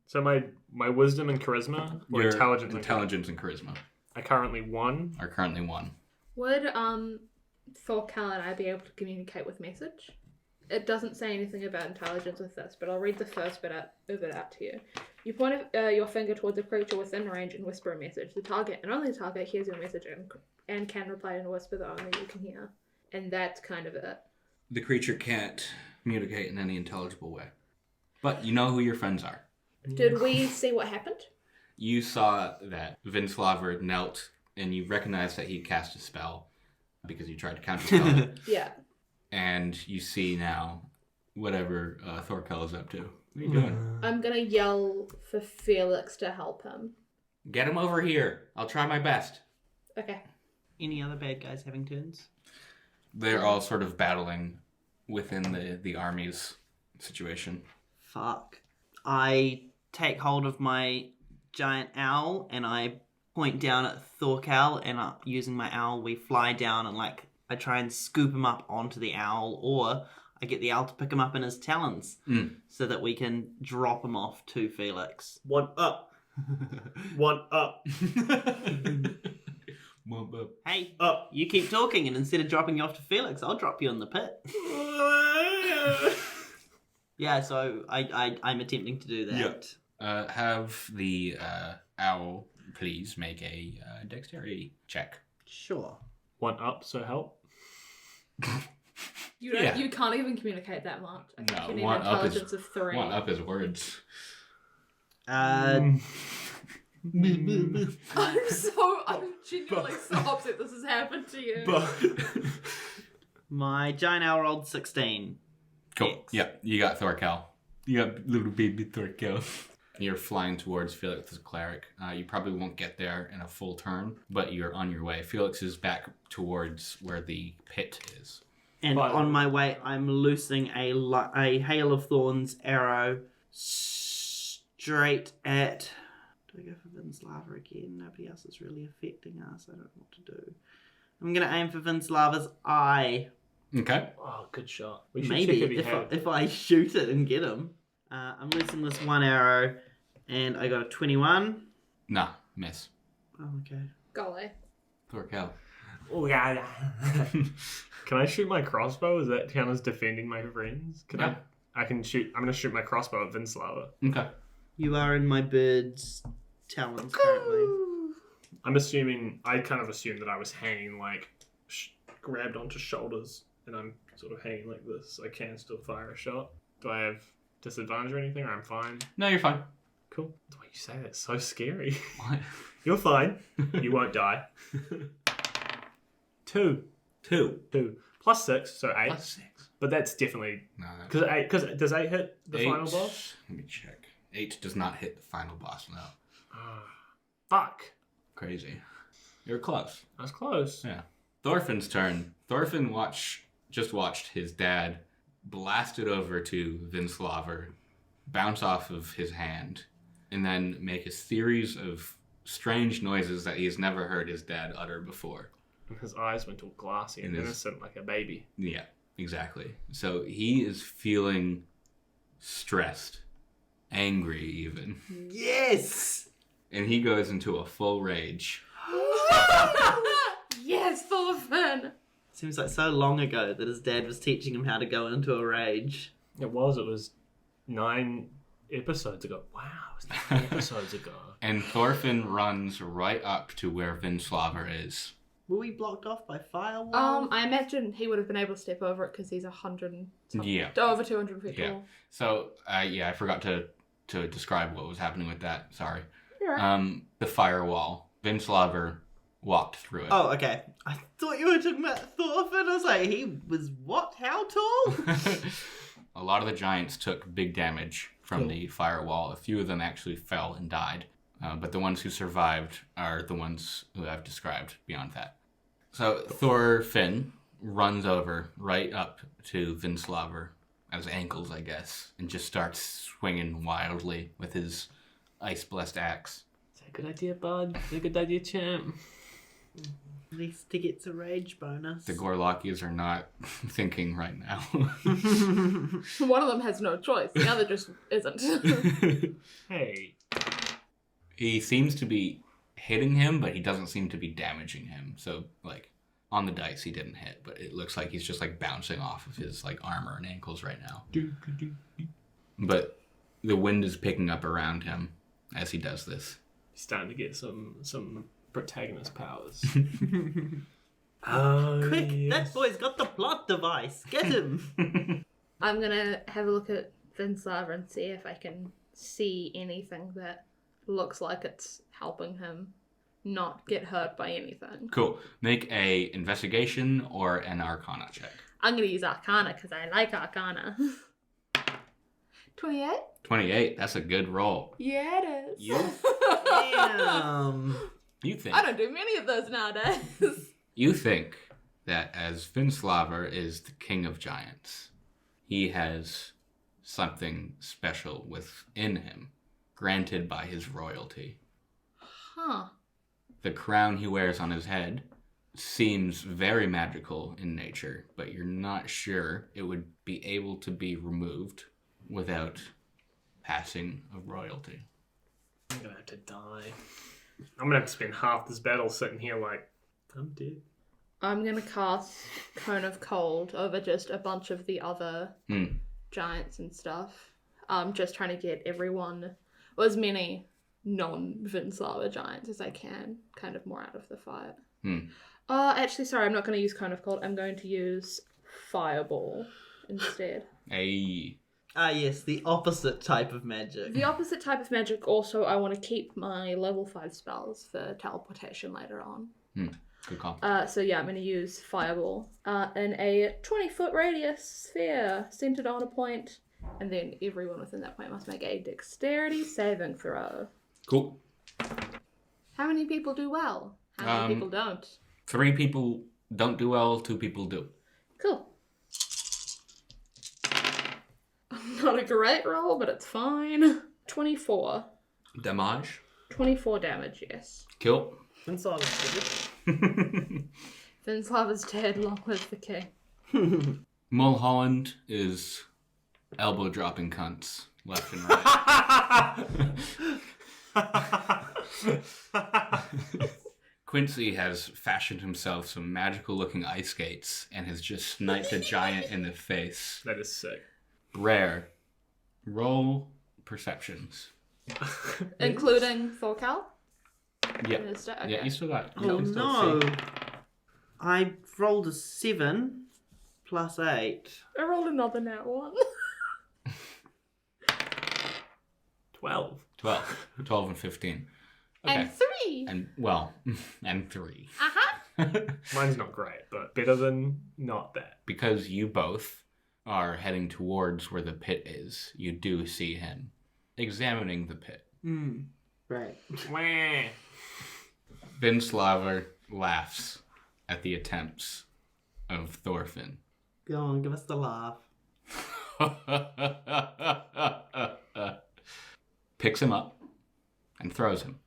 so my wisdom and charisma, or Your intelligence, intelligence and charisma I currently 1. are currently 1. Would Thorkell and I be able to communicate with message? It doesn't say anything about intelligence with this, but I'll read the first bit out to you. You point your finger towards a creature within range and whisper a message. The target, and only the target, hears your message and can reply in a whisper that only you can hear. And that's kind of it. The creature can't communicate in any intelligible way. But you know who your friends are. Did we see what happened? You saw that Vinslavr knelt, and you recognized that he cast a spell because you tried to counterspell it. Yeah. And you see now whatever Thorkell is up to. What are you doing? I'm gonna yell for Felix to help him. Get him over here. I'll try my best. Okay. Any other bad guys having turns? They're all sort of battling within the army's situation. Fuck. I take hold of my giant owl and I point down at Thorkell, and using my owl we fly down and I try and scoop him up onto the owl, or I get the owl to pick him up in his talons so that we can drop him off to Felix. 1 up. 1 up. Hey, Up. you keep talking, and instead of dropping you off to Felix, I'll drop you in the pit. Yeah, so I'm attempting to do that. Yeah. Have the owl please make a dexterity check. Sure. 1 up, so help. You don't. Yeah. You can't even communicate that much. I think No, you need one an up is- intelligence of 3. 1 up is words. I'm genuinely so upset this has happened to you. My giant owl rolled 16. Cool. X. Yep, you got Thorkell. You got little baby Thorkell. You're flying towards Felix as a cleric. You probably won't get there in a full turn, but you're on your way. Felix is back towards where the pit is. And on my way, I'm loosing a Hail of Thorns arrow straight at... Do I go for Vinslavr again? Nobody else is really affecting us. I don't know what to do. I'm going to aim for Vinslav's eye. Okay. Oh, good shot. We should Maybe check if I shoot it and get him. I'm loosing this one arrow, and I got a 21. Nah, miss. Oh, okay. Go away. Thorkell. Oh, yeah. Can I shoot my crossbow? Is that count as defending my friends? Yeah. I can shoot. I'm going to shoot my crossbow at Vinslavr. Okay. You are in my bird's talons currently. I kind of assumed that I was hanging, grabbed onto shoulders, and I'm sort of hanging like this. I can still fire a shot. Do I have disadvantage or anything, or I'm fine? No, you're fine. Cool. The way you say that's so scary. What? You're fine. You won't die. 2. 2. Plus 6, so 8. Plus 6. But that's definitely... No, Because does 8 hit the 8, final boss? Let me check. 8 does not hit the final boss, no. Fuck. Crazy. You're close. That's close. Yeah. Thorfinn's turn. Thorfinn just watched his dad blast it over to Vinslavr, bounce off of his hand, and then make a series of strange noises that he's never heard his dad utter before. And his eyes went all glassy and innocent like a baby. Yeah, exactly. So he is feeling stressed, angry even. Yes! And he goes into a full rage. Yes, Thorfinn! Seems like so long ago that his dad was teaching him how to go into a rage. It was 9 episodes ago. Wow, it was 9 episodes ago. And Thorfinn runs right up to where Vinslavr is. Were we blocked off by firewall? I imagine he would have been able to step over it because he's 100 and something. Yeah. Over 200 feet Yeah. tall. So, I forgot to describe what was happening with that. Sorry. You're right. The firewall. Vinslavr walked through it. Oh, okay. I thought you were talking about Thorfinn. I was like, he was what? How tall? A lot of the giants took big damage from the firewall. A few of them actually fell and died. But the ones who survived are the ones who I've described beyond that. So Thorfinn runs over right up to Vinslavr, at his ankles, I guess, and just starts swinging wildly with his ice-blessed axe. Is that a good idea, bud? Is that a good idea, champ? At least he gets a rage bonus. The Gorlakis are not thinking right now. One of them has no choice. The other just isn't. Hey. He seems to be hitting him, but he doesn't seem to be damaging him. So, on the dice, he didn't hit, but it looks like he's just, bouncing off of his, armor and ankles right now. But the wind is picking up around him as he does this. He's starting to get some protagonist powers. Quick, yes. that boy's got the plot device. Get him. I'm gonna have a look at Vinslavr and see if I can see anything that looks like it's helping him not get hurt by anything. Cool. Make a investigation or an arcana check. I'm gonna use Arcana because I like Arcana. 28? 28. That's a good roll. Yeah, it is. Damn. You think I don't do many of those nowadays. You think that as Vinslavr is the king of giants, he has something special within him, granted by his royalty. Huh. The crown he wears on his head seems very magical in nature, but you're not sure it would be able to be removed without passing of royalty. I'm gonna have to die. I'm gonna have to spend half this battle sitting here I'm dead. I'm gonna cast Cone of Cold over just a bunch of the other giants and stuff. Just trying to get everyone, or as many non-Vinslavr giants as I can, kind of more out of the fight. Actually, sorry, I'm not going to use Cone of Cold. I'm going to use Fireball instead. Hey. Yes, the opposite type of magic. The opposite type of magic, also, I want to keep my level 5 spells for teleportation later on. Good call. So yeah, I'm going to use Fireball in a 20-foot radius sphere centered on a point, and then everyone within that point must make a dexterity saving throw. Cool. How many people do well? How many people don't? 3 people don't do well, 2 people do. Cool. Not a great roll, but it's fine. 24. Damage. 24 damage, yes. Kill. Vinslavr. Vinslavr is dead, long live the king. Mulholland is elbow dropping cunts left and right. Quincy has fashioned himself some magical looking ice skates and has just sniped a giant in the face. That is sick. Rare. Roll perceptions. Including Thorkell? Yeah. Okay. Yeah, you still got it. Oh You can still no. see. I rolled a 7 plus 8. I rolled another nat 1. 12. 12. 12 and 15. Okay. And 3. And 3. Uh-huh. Mine's not great, but better than not that. Because you both are heading towards where the pit is, you do see him examining the pit. Right. Wah. Vinslavr laughs at the attempts of Thorfinn. Go on, give us the laugh. Picks him up and throws him.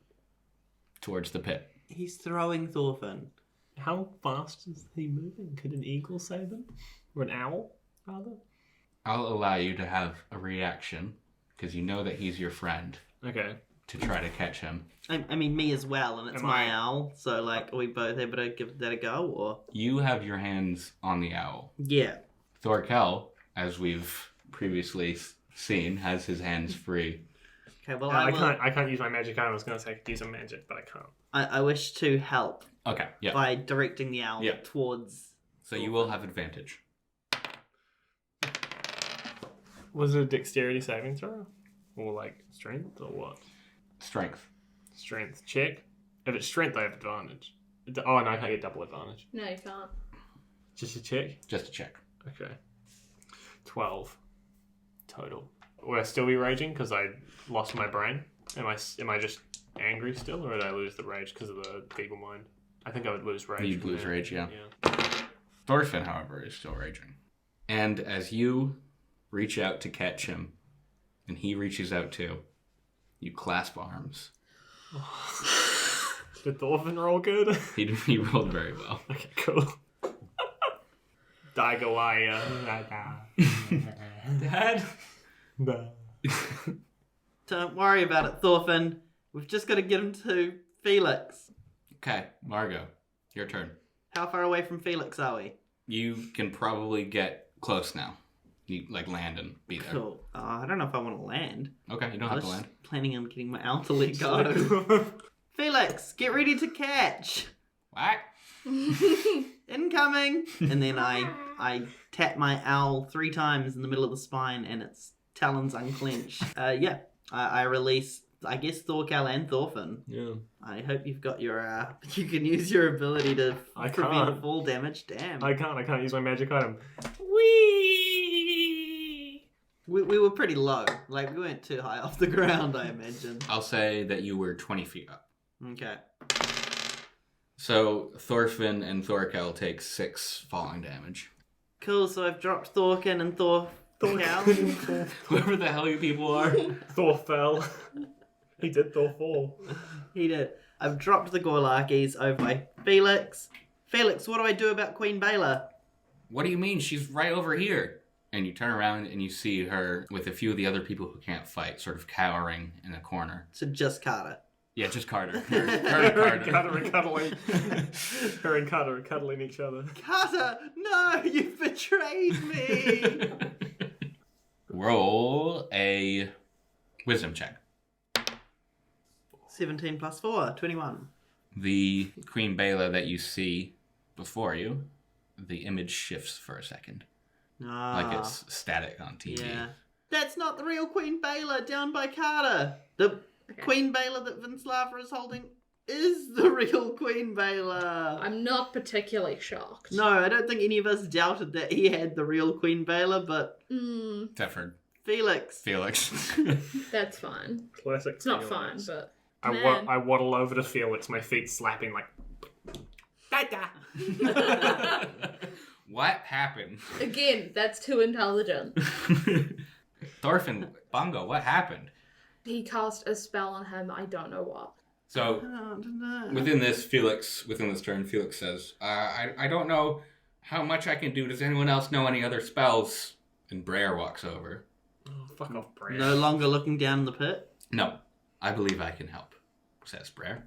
towards the pit. He's throwing Thorfinn. How fast is he moving? Could an eagle save him? Or an owl, rather? I'll allow you to have a reaction, because you know that he's your friend, Okay. to try to catch him. I mean, me as well, and it's Am my I- owl, so, like, are we both able to give that a go, or? You have your hands on the owl. Yeah. Thorkell, as we've previously seen, has his hands free. Okay, well, I can't use my magic item. I was going to say I could use a magic, but I can't. I wish to help Okay, yeah. by directing the owl Yeah. towards... So you will have advantage. Was it a dexterity saving throw? Or like strength or what? Strength. Strength check. If it's strength, I have advantage. Oh, no, I can't get double advantage. No, you can't. Just a check? Just a check. Okay. 12 total. Will I still be raging because I lost my brain? Am I just angry still, or did I lose the rage because of the feeble mind? I think I would lose rage. You'd from lose there. rage, yeah. Thorfinn, however, is still raging. And as you reach out to catch him, and he reaches out too, you clasp arms. Did Thorfinn roll good? He rolled very well. Okay, cool. Daigawaya. Dad? Don't worry about it, Thorfinn. We've just got to get him to Felix. Okay, Margo, your turn. How far away from Felix are we? You can probably get close now. You, land and be there. Cool. I don't know if I want to land. Okay, you don't I have was to land. planning on getting my owl to let go. Felix, get ready to catch. What? Incoming. And then I tap my owl 3 times in the middle of the spine, and its talons unclench. I release, I guess, Thorkell and Thorfinn. Yeah. I hope you've got your, you can use your ability to I prevent can't. fall damage. Damn. I can't use my magic item. We were pretty low. Like, we weren't too high off the ground, I imagine. I'll say that you were 20 feet up. Okay. So Thorfinn and Thorkell take 6 falling damage. Cool, so I've dropped Thorkin and Thorkell. Whoever the hell you people are. Thor fell. He did Thor fall. He did. I've dropped the Gorlakis over by Felix. Felix, what do I do about Queen Baylor? What do you mean? She's right over here. And you turn around and you see her with a few of the other people who can't fight, sort of cowering in a corner. So just Carter. Yeah, just Carter. Her and Carter are cuddling. Her and Carter are cuddling each other. Carter, no, you've betrayed me. Roll a wisdom check. 17 plus 4, 21. The Queen Bela that you see before you, the image shifts for a second. Like it's static on TV. Yeah. That's not the real Queen Baylor down by Carter. The Queen Baylor that Vinslavr is holding is the real Queen Baylor. I'm not particularly shocked. No, I don't think any of us doubted that he had the real Queen Baylor, but Except for Felix. That's fine. Classic. It's not fine, but I waddle over to Felix, my feet slapping like. Dada. What happened? again, that's too intelligent. Thorfinn, Bungo, what happened? He cast a spell on him. I don't know what. So Oh, no. within this turn, Felix says, I don't know how much I can do. Does anyone else know any other spells? And Brer walks over. Oh, fuck off, Brad. No longer looking down the pit. No, I believe I can help, says Brer.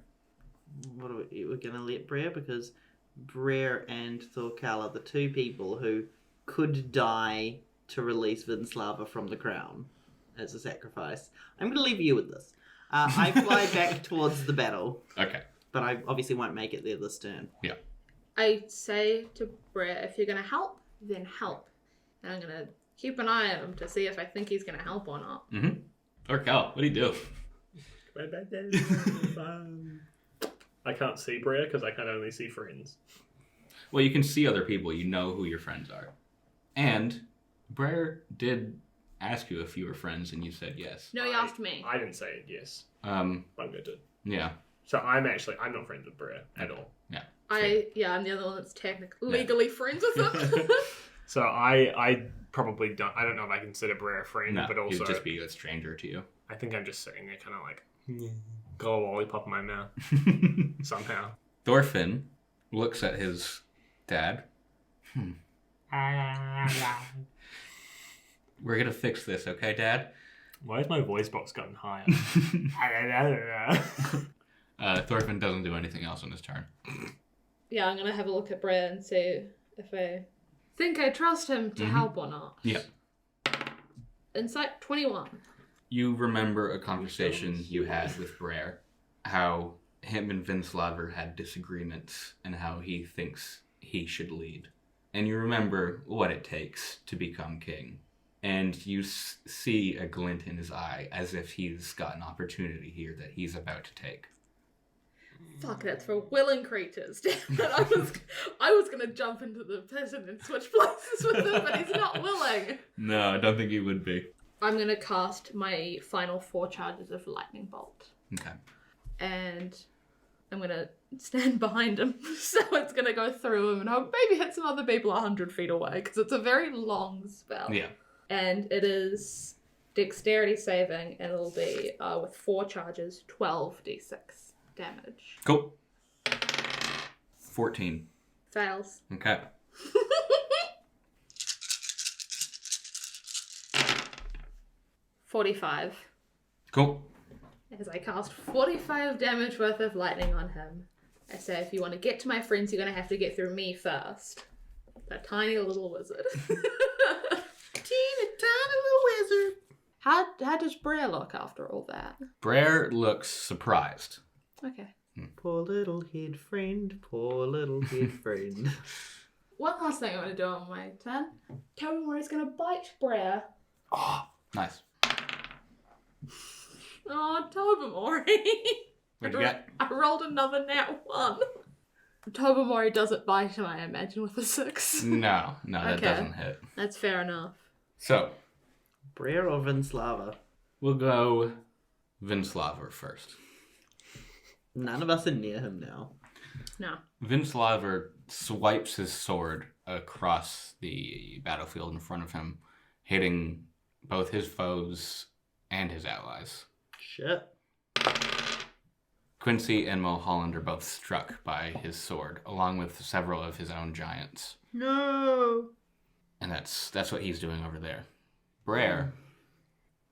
What are we're gonna let Brer, because Brer and Thorkell are the 2 people who could die to release Vinslavr from the crown as a sacrifice. I'm gonna leave you with this. I fly back towards the battle, Okay. but I obviously won't make it there this turn. Yeah. I say to Brett, if you're going to help, then help. And I'm going to keep an eye on him to see if I think he's going to help or not. Mm-hmm. Thorkell, what do you do? I can't see Brer because I can only see friends. Well, you can see other people. You know who your friends are. And Brer did ask you if you were friends, and you said yes. No, he asked me. I didn't say yes. Um, Bungo did. yeah. So I'm not friends with Brer at all. Yeah. I'm the other one that's technically legally friends with him. So I don't know if I consider Brer a friend, No, but also he'd just be a stranger to you. I think I'm just sitting there kind of like, Got a lollipop in my mouth. Somehow. Thorfinn looks at his dad. We're gonna fix this, okay, Dad? Why has my voice box gotten higher? Thorfinn doesn't do anything else on his turn. Yeah, I'm gonna have a look at Brad and see if I think I trust him to help or not. Yeah. Insight 21. You remember a conversation you had with Brer, how him and Vinslavr had disagreements and how he thinks he should lead. And you remember what it takes to become king. And you see a glint in his eye as if he's got an opportunity here that he's about to take. Fuck, that's for willing creatures. Damn it, I was gonna jump into the pit and switch places with him, but he's not willing. No, I don't think he would be. I'm gonna cast my final 4 charges of lightning bolt. Okay. And I'm gonna stand behind him, so it's gonna go through him and hope maybe hit some other people 100 feet away, because it's a very long spell. Yeah. And it is dexterity saving, and it'll be with 4 charges, 12d6 damage. Cool. 14. Fails. Okay. 45. Cool. As I cast 45 damage worth of lightning on him. I say, if you want to get to my friends, you're going to have to get through me first. That tiny little wizard. Teeny tiny little wizard. How does Brer look after all that? Brer looks surprised. Okay. Poor little head friend, poor little head friend. One last thing I'm going to do on my turn. Tobermory's going to bite Brer. Oh, nice. Oh, Tobermory. What'd you get? I rolled another nat 1. Tobermory doesn't bite him, I imagine, with a 6. No, that Okay. doesn't hit. That's fair enough. So, Brer or Vinslavr? we'll go Vinslavr first. None of us are near him now. No. Vinslavr swipes his sword across the battlefield in front of him, hitting both his foes and his allies. Shit. Quincy and Mulholland are both struck by his sword, along with several of his own giants. No. And that's what he's doing over there. Brer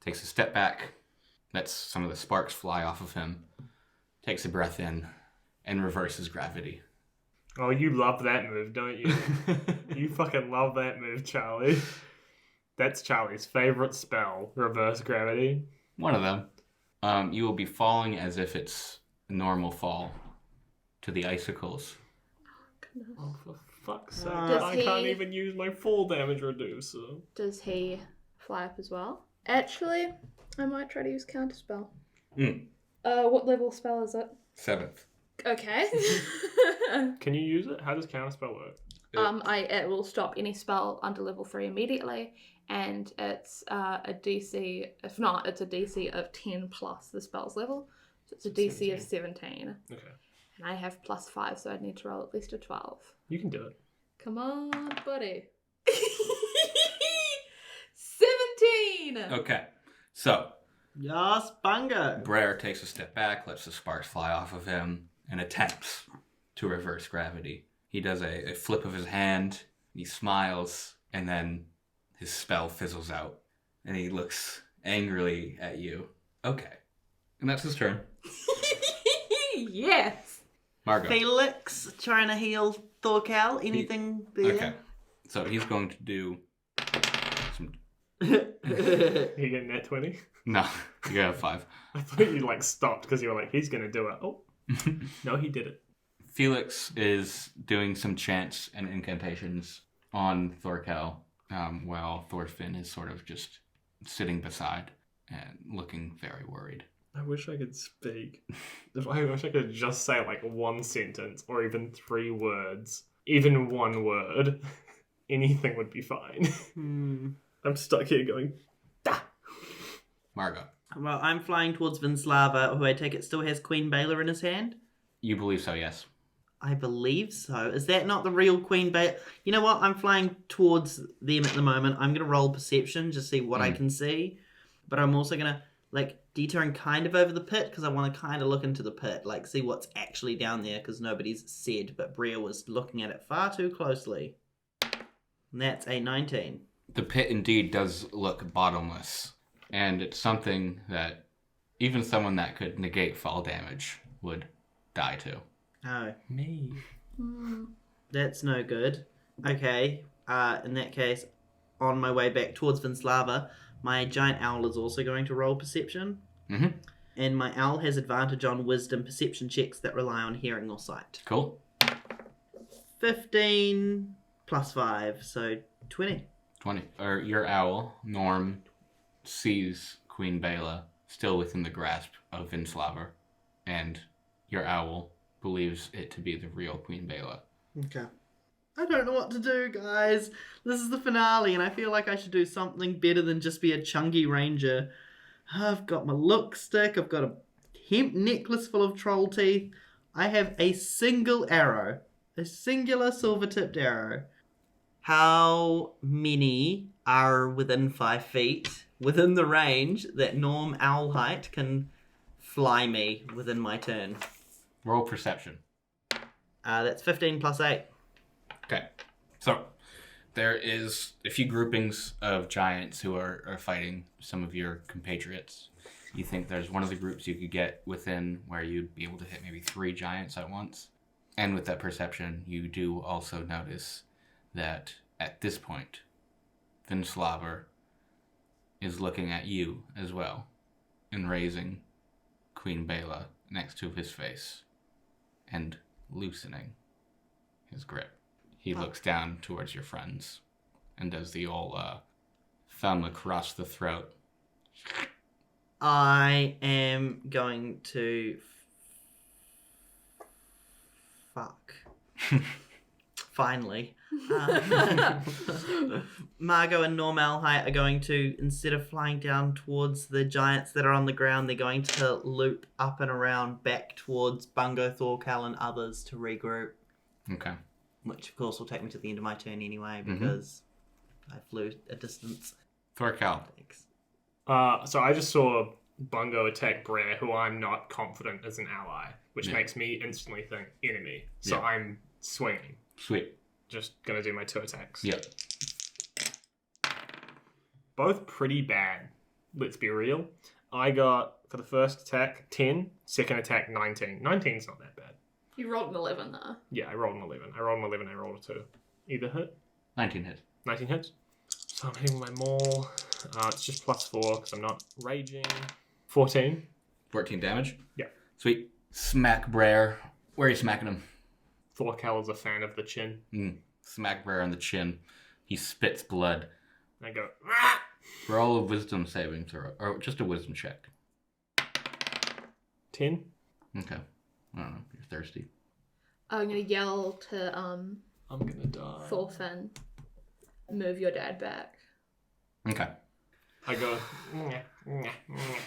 takes a step back, lets some of the sparks fly off of him, takes a breath in, and reverses gravity. Oh, you love that move, don't you? You fucking love that move, Charlie. That's Charlie's favorite spell, reverse gravity. One of them. You will be falling as if it's a normal fall to the icicles. Oh, for fuck's sake. Does I he- can't even use my full damage reducer. Does he fly up as well? Actually, I might try to use counterspell. What level spell is it? 7th. Okay. Can you use it? How does counterspell work? It will stop any spell under level 3 immediately, and it's a DC. If not, it's a DC of 10 plus the spell's level, so it's a DC of 17. Okay. And I have +5, so I'd need to roll at least a 12. You can do it. Come on, buddy. 17. Okay, so Yes, Bungo. Brer takes a step back, lets the sparks fly off of him, and attempts to reverse gravity. He does a flip of his hand, he smiles, and then his spell fizzles out, and he looks angrily at you. Okay. And that's his turn. Yes. Margo. Felix trying to heal Thorkell. Anything there? Okay. So he's going to do some... You get a net 20? No, you got a 5. I thought you stopped because you were like, he's gonna do it. Oh. No, he did it. Felix is doing some chants and incantations on Thorkell, while Thorfinn is sort of just sitting beside and looking very worried. I wish I could speak. I wish I could just say one sentence or even 3 words. Even 1 word. Anything would be fine. I'm stuck here going, da! Margo, Well, I'm flying towards Vinslavr, who I take it still has Queen Baylor in his hand. you believe so, yes? I believe so. Is that not the real Queen Baylor? You know what? I'm flying towards them at the moment. I'm going to roll perception, just see what I can see. But I'm also going to like, detouring kind of over the pit, because I want to kind of look into the pit, like, see what's actually down there, because nobody's said, but Brea was looking at it far too closely. And that's a 19. The pit indeed does look bottomless, and it's something that even someone that could negate fall damage would die to. Oh. Me. That's no good. Okay, in that case, on my way back towards Vinslavr, my giant owl is also going to roll perception. Mm-hmm. And my owl has advantage on wisdom perception checks that rely on hearing or sight. Cool. 15 plus 5, so 20. 20. Your owl, Norm, sees Queen Bela still within the grasp of Vinslavr, and your owl believes it to be the real Queen Bela. Okay. I don't know what to do, guys. This is the finale, and I feel like I should do something better than just be a chunky ranger. I've got my look stick, I've got a hemp necklace full of troll teeth. I have a single arrow. A singular silver-tipped arrow. How many are within 5 feet, within the range that Norm Owl Height can fly me within my turn? Roll perception. That's 15 plus 8. Okay. So, there is a few groupings of giants who are fighting some of your compatriots. You think there's one of the groups you could get within where you'd be able to hit maybe 3 giants at once. And with that perception, you do also notice that at this point, Vinslavr is looking at you as well and raising Queen Bela next to his face and loosening his grip. He looks down towards your friends and does the old thumb across the throat. I am going to... Fuck. Finally. Margo and Norm Alhite are going to, instead of flying down towards the giants that are on the ground, they're going to loop up and around back towards Bungo, Thorkell, and others to regroup. Okay. Which, of course, will take me to the end of my turn anyway, because I flew a distance. Thorkell. Thanks. So I just saw Bungo attack Brea, who I'm not confident as an ally, which makes me instantly think enemy. So I'm swinging. Sweet. Just gonna do my 2 attacks. Yep. Both pretty bad. Let's be real. I got, for the first attack, 10. Second attack, 19. 19's not that bad. You rolled an 11 though. Yeah, I rolled an 11. I rolled a 2. Either hit. 19 hits. 19 hits. So I'm hitting with my maul. It's just plus 4 because I'm not raging. 14. 14 damage? Yeah. Sweet. Smack Brer. Where are you smacking him? Thorkell is a fan of the chin. Smack Brer on the chin. He spits blood. I go, "Ah!" Roll a wisdom saving throw. Or just a wisdom check. 10. Okay. I don't know. You're thirsty. I'm gonna yell to I'm gonna die. Thorfinn, move your dad back. Okay. I go, "Nyeh, nyeh, nyeh."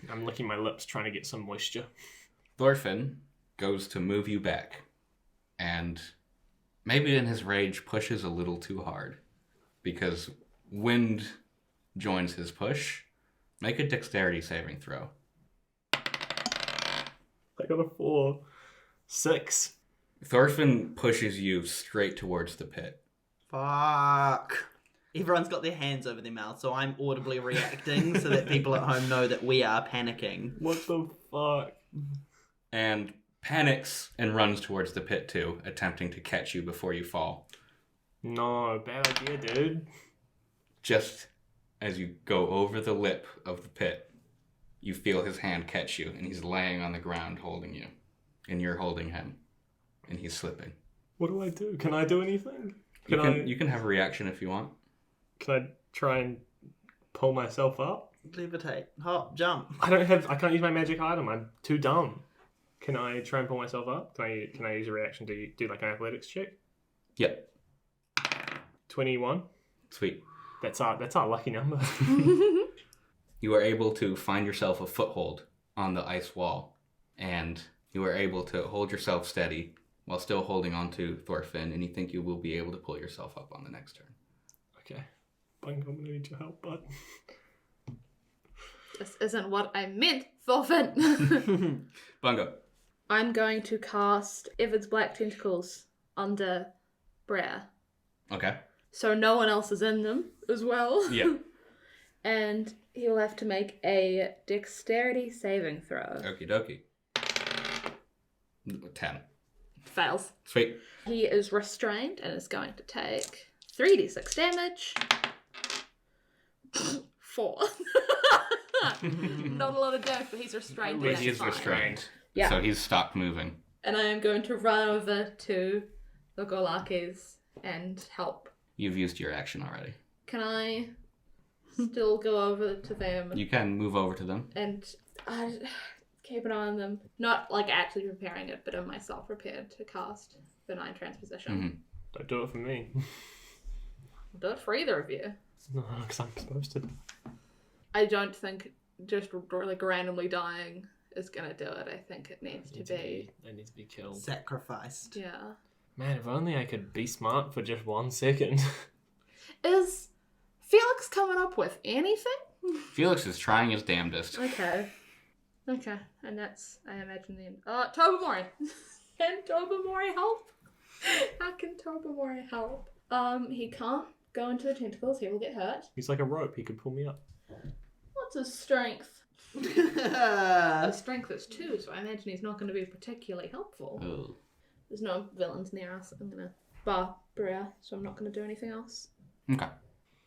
I'm licking my lips trying to get some moisture. Thorfinn goes to move you back. And maybe in his rage pushes a little too hard. Because wind joins his push. Make a dexterity saving throw. I got a 4. 6. Thorfinn pushes you straight towards the pit. Fuck. Everyone's got their hands over their mouth, so I'm audibly reacting so that people at home know that we are panicking. What the fuck? And panics and runs towards the pit too, attempting to catch you before you fall. No, bad idea, dude. Just as you go over the lip of the pit, you feel his hand catch you, and he's laying on the ground holding you. And you're holding him. And he's slipping. What do I do? Can I do anything? You can have a reaction if you want. Can I try and pull myself up? Levitate. Hop. Jump. I can't use my magic item. I'm too dumb. Can I try and pull myself up? Can I use a reaction to do like an athletics check? Yep. 21. Sweet. That's our lucky number. You are able to find yourself a foothold on the ice wall, and you are able to hold yourself steady while still holding on to Thorfinn, and you think you will be able to pull yourself up on the next turn. Okay. Bungo, I'm gonna need your help, bud. This isn't what I meant, Thorfinn. Bungo. I'm going to cast Evid's Black Tentacles under Brer. Okay. So no one else is in them as well. Yeah. And he'll have to make a dexterity saving throw. Okie dokie. 10. Fails. Sweet. He is restrained and is going to take 3d6 damage. 4. Not a lot of damage, but he's restrained. But and He that's is fine. restrained. Yeah. So he's stopped moving. And I am going to run over to the Gorlakis and help. You've used your action already. Can I still go over to them You can move over to them. and keep an eye on them? Not like actually preparing it, but am myself prepared to cast Benign Transposition? Mm-hmm. Don't do it for me. I'll do it for either of you. No, because I'm supposed to. I don't think just like randomly dying is gonna do it. I think it needs to be. They need to be killed. Sacrificed. Yeah. Man, if only I could be smart for just 1 second. Is Felix coming up with anything? Felix is trying his damnedest. Okay. Okay. And that's, I imagine, the Tobamori. Can Tobamori help? How can Tobamori help? He can't go into the tentacles. He will get hurt. He's like a rope. He could pull me up. What's his strength? His strength is 2, so I imagine he's not going to be particularly helpful. Ugh. There's no villains near us. I'm going to bar Brea, so I'm not going to do anything else. Okay.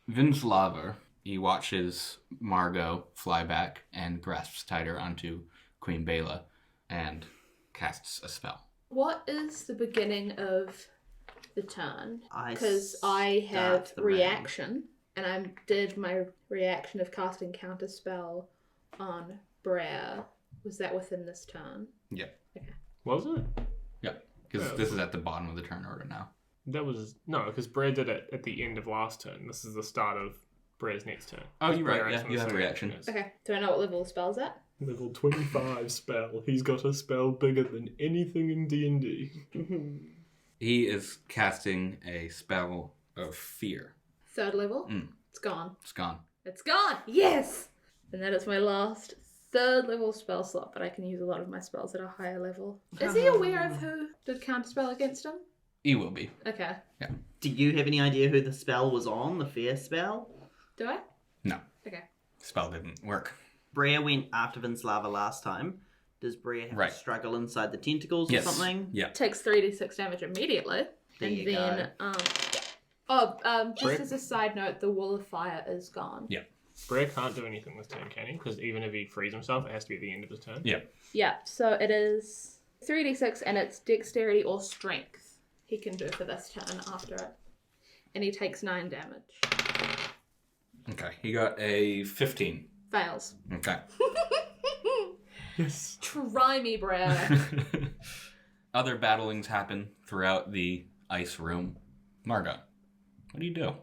Vinslavr, he watches Margo fly back and grasps tighter onto Queen Bela and casts a spell. What is the beginning of the turn? I Because I have start the reaction, and I did my reaction of casting counter spell on Brea. Was that within this turn? Yep. Was it? Yep. Because Oh. this is at the bottom of the turn order now. That was... No, because Brad did it at the end of last turn. This is the start of Brad's next turn. Oh, you're Brad right. Yeah, acts on you the have a same reaction. yes. Okay. Do I know what level the spell's at? Level 25 spell. He's got a spell bigger than anything in D&D. He is casting a spell of fear. 3rd level? Mm. It's gone. It's gone. It's gone! Yes! And that is my last 3rd level spell slot, but I can use a lot of my spells at a higher level. Is he aware of who did counterspell against him? He will be. Okay. Do you have any idea who the spell was on, the fear spell? Do I? No. Okay. Spell didn't work. Brea went after Vinslavr last time. Does Brea have Right. to struggle inside the tentacles Yes. or something? Yeah. Takes 3d6 damage immediately. There and you then, just Brett? as a side note, the wall of fire is gone. Yeah. Brad can't do anything this turn, can he? Because even if he frees himself, it has to be at the end of his turn. Yeah. Yeah, so it is 3d6 and it's dexterity or strength he can do for this turn after it. And he takes 9 damage. Okay. He got a 15. Fails. Okay. Yes. Try me, Brad. Other battlings happen throughout the ice room. Margo, what do you do?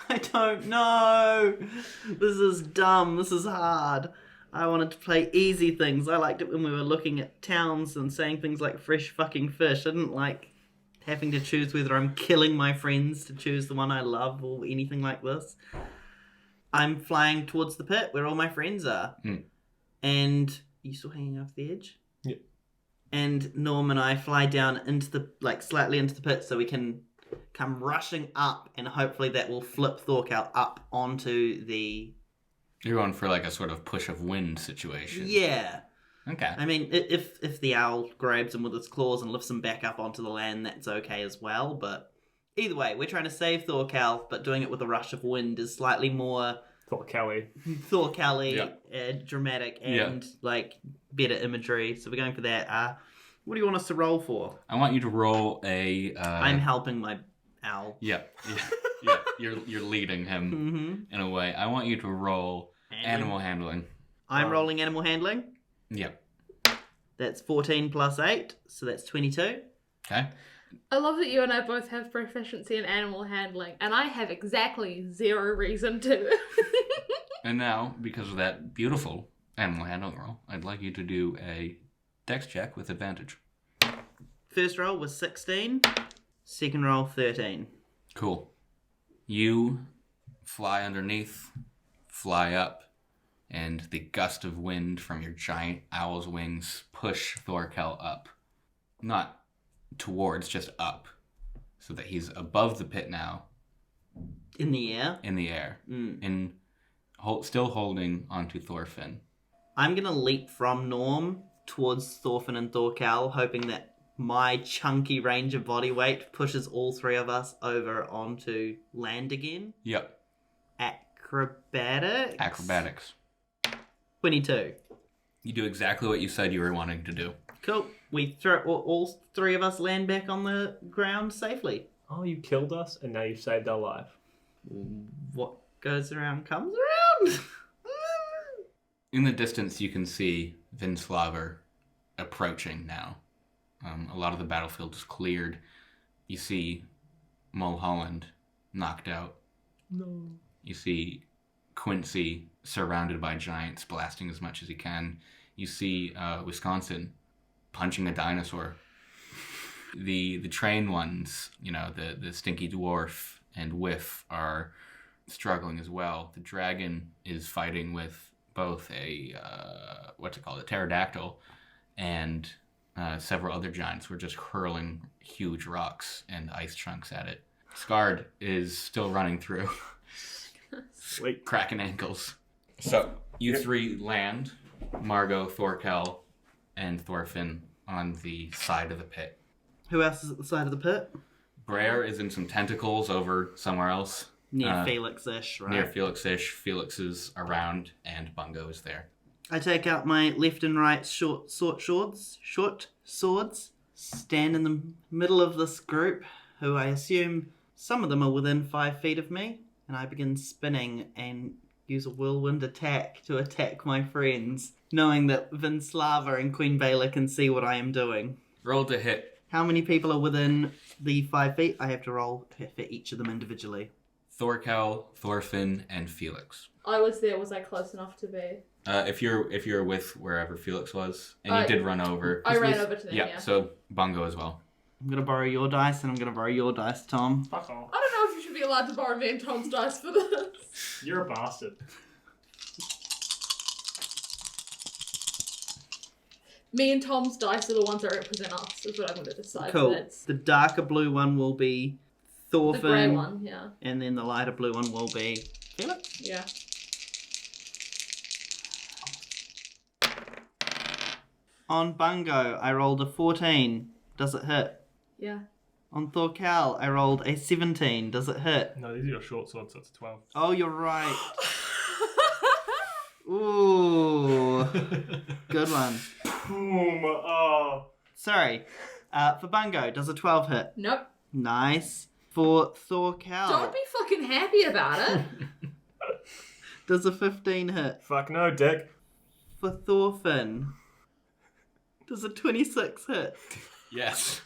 I don't know. This is dumb. This is hard. I wanted to play easy things. I liked it when we were looking at towns and saying things like fresh fucking fish. I didn't like having to choose whether I'm killing my friends to choose the one I love or anything like this. I'm flying towards the pit where all my friends are. Mm. And are you still hanging off the edge? Yeah. And Norm and I fly down into the, like, slightly into the pit so we can come rushing up, and hopefully that will flip Thorkell up onto the... You're going for like a sort of push of wind situation. Yeah. Okay. I mean, if the owl grabs him with its claws and lifts him back up onto the land, that's okay as well, but either way, we're trying to save Thorkell, but doing it with a rush of wind is slightly more Thorkell-y, dramatic, and, like, better imagery, so we're going for that. What do you want us to roll for? I want you to roll a... I'm helping my owl. Yeah. Yeah. You're leading him Mm-hmm. in a way. I want you to roll animal handling. I'm rolling animal handling. Yeah. That's 14 plus 8, so that's 22. Okay. I love that you and I both have proficiency in animal handling, and I have exactly 0 reason to. And now, because of that beautiful animal handling roll, I'd like you to do a dex check with advantage. First roll was 16, second roll 13. Cool. You fly underneath fly up, and the gust of wind from your giant owl's wings push Thorkell up. Not towards, just up. So that he's above the pit now. In the air? In the air. Mm. Still holding onto Thorfinn. I'm going to leap from Norm towards Thorfinn and Thorkell, hoping that my chunky range of body weight pushes all three of us over onto land again. Yep. Acrobatics? Acrobatics. 22. You do exactly what you said you were wanting to do. Cool. We throw all three of us land back on the ground safely. Oh, you killed us, and now you've saved our life. What goes around comes around. In the distance, you can see Vinslavr approaching now. A lot of the battlefield is cleared. You see Mulholland knocked out. No. You see Quincy surrounded by giants, blasting as much as he can. You see Wisconsin punching a dinosaur. The train ones, the Stinky Dwarf and Whiff are struggling as well. The dragon is fighting with both a pterodactyl and several other giants who are just hurling huge rocks and ice chunks at it. Scarred is still running through. Sweet. Cracking ankles. So, you three land, Margo, Thorkell, and Thorfinn on the side of the pit. Who else is at the side of the pit? Brer is in some tentacles over somewhere else. Near Felix-ish, right? Near Felix-ish. Felix is around, and Bungo is there. I take out my left and right short swords, stand in the middle of this group, who I assume some of them are within 5 feet of me, and I begin spinning and use a whirlwind attack to attack my friends, knowing that Vinslavr and Queen Baylor can see what I am doing. Roll to hit. How many people are within the 5 feet? I have to roll for each of them individually. Thorkell, Thorfinn, and Felix. I was there. Was I close enough to be? If you're with wherever Felix was, and you did run over. I ran over to them, yeah. So Bungo as well. I'm going to borrow your dice, and I'm going to borrow your dice, Tom. Fuck off. I don't know if you should be allowed to borrow me and Tom's dice for this. You're a bastard. Me and Tom's dice are the ones that represent us, is what I'm going to decide. Cool. That's The darker blue one will be the grey Thorfinn, one, yeah. and then the lighter blue one will be Felix. Yeah. On Bungo, I rolled a 14. Does it hit? Yeah. On Thorkell, I rolled a 17. Does it hit? No, these are your short swords, so it's a 12. Oh, you're right. Ooh. Good one. Boom. Oh. Sorry. For Bungo, does a 12 hit? Nope. Nice. For Thorkell, Don't be fucking happy about it. does a 15 hit? Fuck no, dick. For Thorfinn, does a 26 hit? Yes.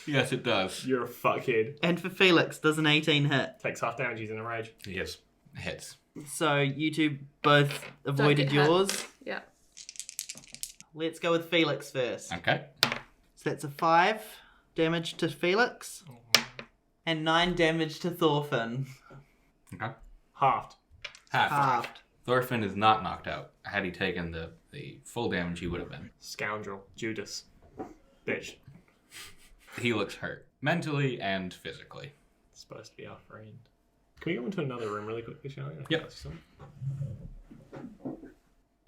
Yes, it does. You're a fuckhead. And for Felix, does an 18 hit? Takes half damage, he's in a rage. Yes. Hits. So you two both avoided get hit. yours. Yeah. Let's go with Felix first. Okay. So that's a 5 damage to Felix and 9 damage to Thorfinn. Okay. Halved. Halved. Thorfinn is not knocked out. Had he taken the full damage, he would have been. Scoundrel. Judas. Bitch. He looks hurt. Mentally and physically. It's supposed to be our friend. Can we go into another room really quickly, Charlie? Yep.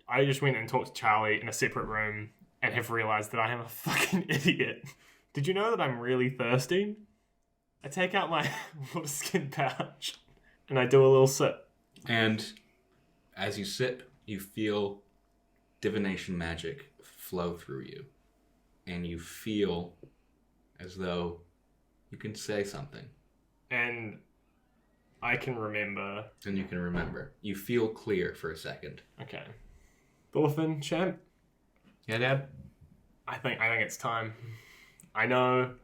I just went and talked to Charlie in a separate room and have realised that I am a fucking idiot. Did you know that I'm really thirsty? I take out my skin pouch and I do a little sip. And as you sip, you feel divination magic flow through you. And you feel as though you can say something. And I can remember. And you can remember. You feel clear for a second. Okay. Thorfinn, champ. Yeah, Dad? I think it's time. I know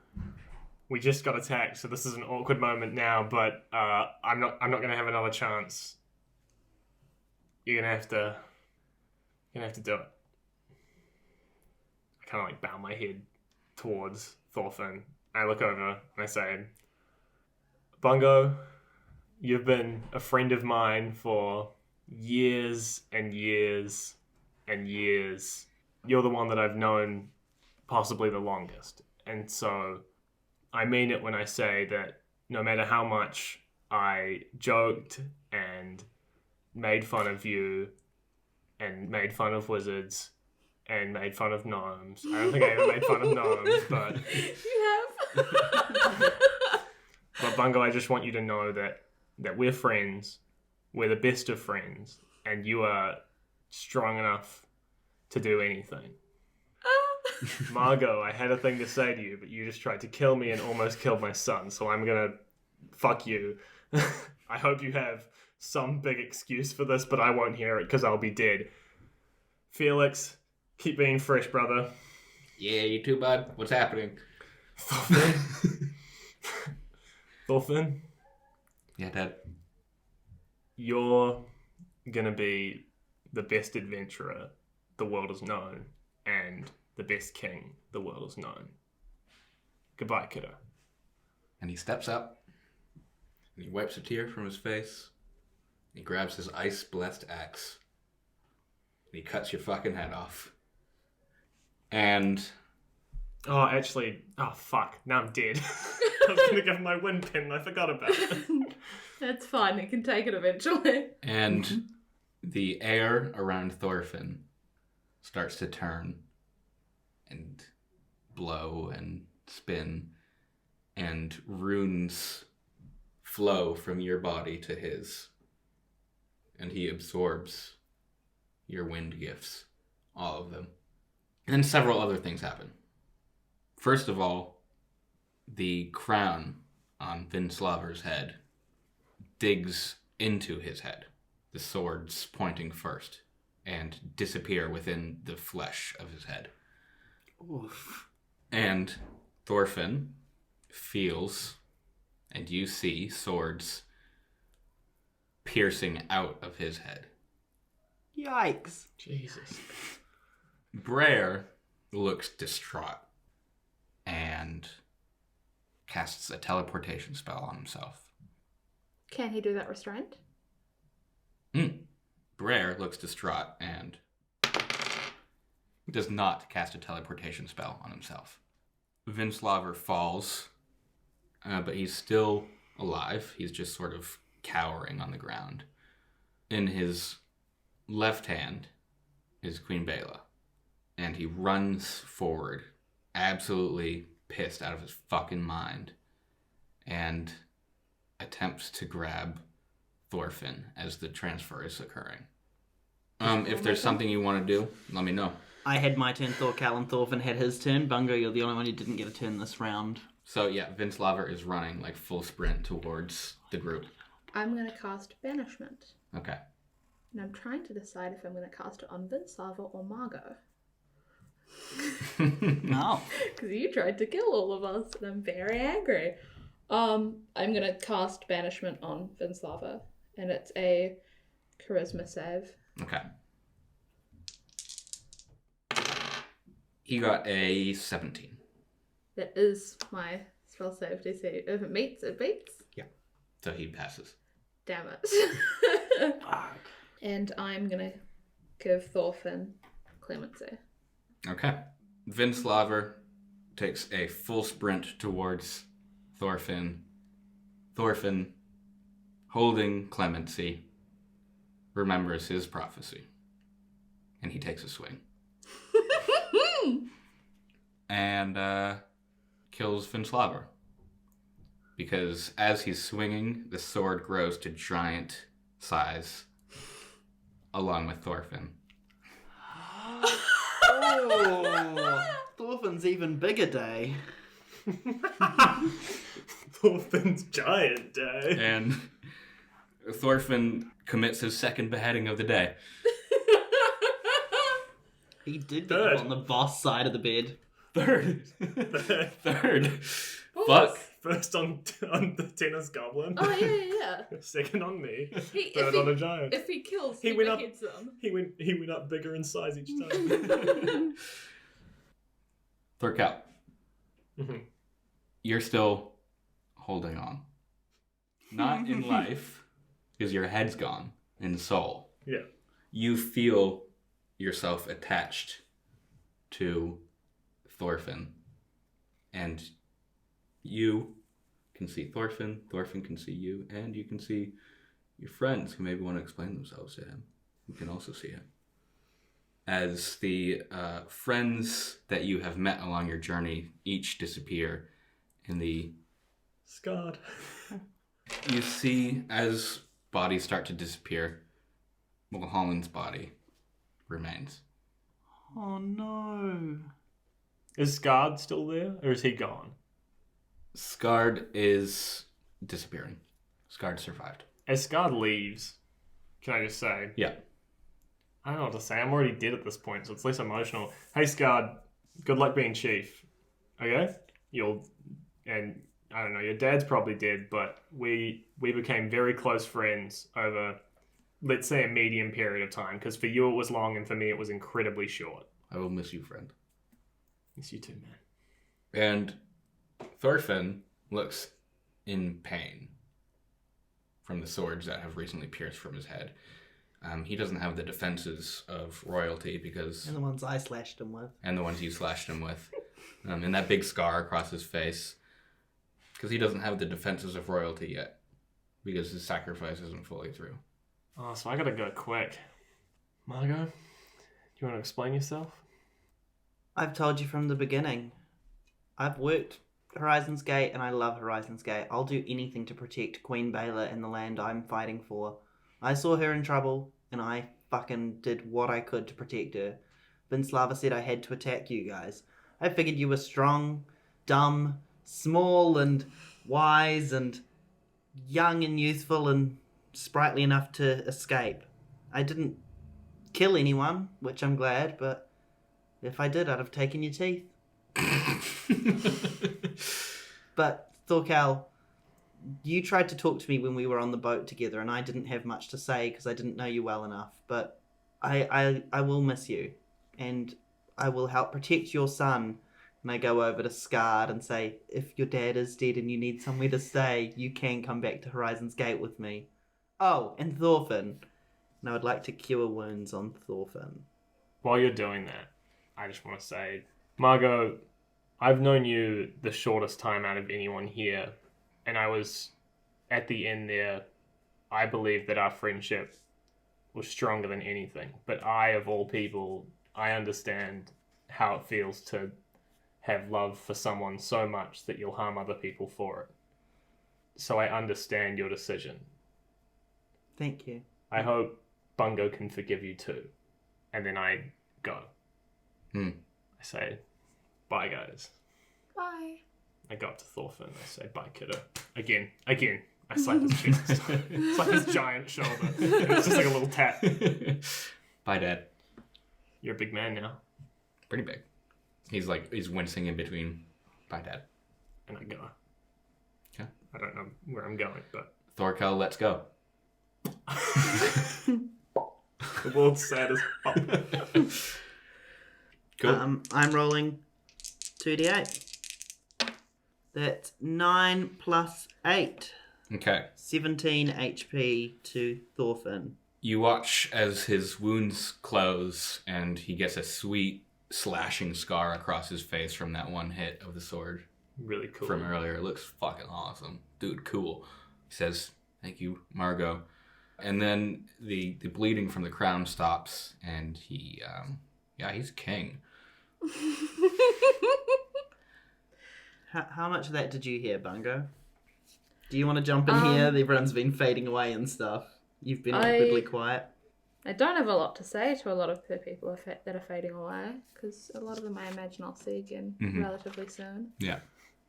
we just got attacked, so this is an awkward moment now, but I'm not gonna have another chance. You're gonna have to do it. I kinda bow my head towards Thorfinn. I look over and I say, Bungo, you've been a friend of mine for years and years and years. You're the one that I've known possibly the longest. And so I mean it when I say that no matter how much I joked and made fun of you and made fun of wizards and made fun of gnomes. I don't think I ever made fun of gnomes, but... You have. But Bungo, I just want you to know that we're friends. We're the best of friends. And you are strong enough to do anything. Margo, I had a thing to say to you, but you just tried to kill me and almost killed my son, so I'm gonna fuck you. I hope you have some big excuse for this, but I won't hear it because I'll be dead. Felix, keep being fresh, brother. Yeah, you too, bud. What's happening? Thorfinn? Yeah, Dad. You're gonna be the best adventurer the world has known, and the best king the world has known. Goodbye, kiddo. And he steps up, and he wipes a tear from his face. He grabs his ice-blessed axe, and he cuts your fucking head off. And... Oh, actually, fuck, now I'm dead. I was gonna give him my wind pin and I forgot about it. That's fine, it can take it eventually. And the air around Thorfinn starts to turn and blow and spin, and runes flow from your body to his, and he absorbs your wind gifts, all of them. And several other things happen. First of all, the crown on Vinslavr's head digs into his head, the swords pointing first, and disappear within the flesh of his head. Oof. And Thorfinn feels, and you see swords piercing out of his head. Yikes. Jesus. Brer looks distraught and casts a teleportation spell on himself. Can he do that restraint? Brer looks distraught and does not cast a teleportation spell on himself. Vinslavr falls, but he's still alive. He's just sort of cowering on the ground. In his left hand is Queen Bela, and he runs forward, absolutely pissed out of his fucking mind, and attempts to grab Thorfinn as the transfer is occurring. If there's something you want to do, let me know. I had my turn, Thorkell, and Thorfinn had his turn. Bungo, you're the only one who didn't get a turn this round. So yeah, Vinslavr is running like full sprint towards the group. I'm going to cast Banishment. Okay. And I'm trying to decide if I'm going to cast it on Vinslavr or Margo. No. Because you tried to kill all of us, and I'm very angry. I'm going to cast Banishment on Vinslavr, and it's a Charisma save. Okay. He got a 17. That is my spell save DC. If it meets, it beats. Yeah. So he passes. Damn it. Fuck. And I'm going to give Thorfinn clemency. Okay. Vinslavr takes a full sprint towards Thorfinn. Thorfinn, holding clemency, remembers his prophecy. And he takes a swing. And kills Vinslavr. Because as he's swinging, the sword grows to giant size, along with Thorfinn. Oh, Thorfinn's even bigger day. Thorfinn's giant day. And Thorfinn commits his second beheading of the day. He did get Third. up on the boss side of the bed. Third. Third. Fuck. First on the tennis goblin. Oh, yeah. Second on me. If Third on a giant. If he kills, He he went up- beheads them. He went up bigger in size each time. Thorkell, Mhm. you're still holding on. Not in life, because your head's gone, in soul. Yeah. You feel yourself attached to Thorfinn. And you can see Thorfinn can see you, and you can see your friends who maybe want to explain themselves to him. You can also see him. As the friends that you have met along your journey each disappear in the... Scarred. You see, as bodies start to disappear, Mulholland's body remains. Oh no. Is Scarred still there, or is he gone? Scarred is disappearing. Scarred survived. As Scarred leaves, can I just say? Yeah. I don't know what to say. I'm already dead at this point, so it's less emotional. Hey, Scarred, good luck being chief. Okay? And I don't know, your dad's probably dead, but we became very close friends over, let's say, a medium period of time, because for you it was long, and for me it was incredibly short. I will miss you, friend. Miss you too, man. And Thorfinn looks in pain from the swords that have recently pierced from his head. He doesn't have the defenses of royalty because... And the ones I slashed him with. And the ones you slashed him with. And that big scar across his face. Because he doesn't have the defenses of royalty yet. Because his sacrifice isn't fully through. Oh, so I gotta go quick. Margo, do you want to explain yourself? I've told you from the beginning. I've worked Horizon's Gate and I love Horizon's Gate. I'll do anything to protect Queen Baylor and the land I'm fighting for. I saw her in trouble and I fucking did what I could to protect her. Vinslavr said I had to attack you guys. I figured you were strong, dumb, small and wise and young and youthful and sprightly enough to escape. I didn't kill anyone, which I'm glad, but if I did, I'd have taken your teeth. But, Thorkell, you tried to talk to me when we were on the boat together, and I didn't have much to say because I didn't know you well enough. But I will miss you, and I will help protect your son. And I go over to Scarred and say, if your dad is dead and you need somewhere to stay, you can come back to Horizon's Gate with me. Oh, and Thorfinn. And I would like to cure wounds on Thorfinn. While you're doing that, I just want to say, Margo, I've known you the shortest time out of anyone here, and I was at the end there. I believe that our friendship was stronger than anything, but I, of all people, I understand how it feels to have love for someone so much that you'll harm other people for it. So I understand your decision. Thank you. I hope Bungo can forgive you too. And then I go. I say, bye guys. Bye. I go up to Thorfinn. I say, bye kiddo. Again. I slap his chest. Slap his giant shoulder. And it's just like a little tap. Bye, Dad. You're a big man now. Pretty big. He's wincing in between. Bye, Dad. And I go. Okay. I don't know where I'm going, but... Thorkell, let's go. The world's sad as fuck. Cool. I'm rolling 2d8. That's 9 plus 8. Okay. 17 HP to Thorfinn. You watch as his wounds close and he gets a sweet slashing scar across his face from that one hit of the sword. Really cool. From earlier. It looks fucking awesome. Dude, cool. He says, thank you, Margo. And then the bleeding from the crown stops and he, he's king. How much of that did you hear, Bungo? Do you want to jump in here? Everyone's been fading away and stuff. You've been awkwardly quiet. I don't have a lot to say to a lot of the people that are fading away, because a lot of them I imagine I'll see again relatively soon. Yeah.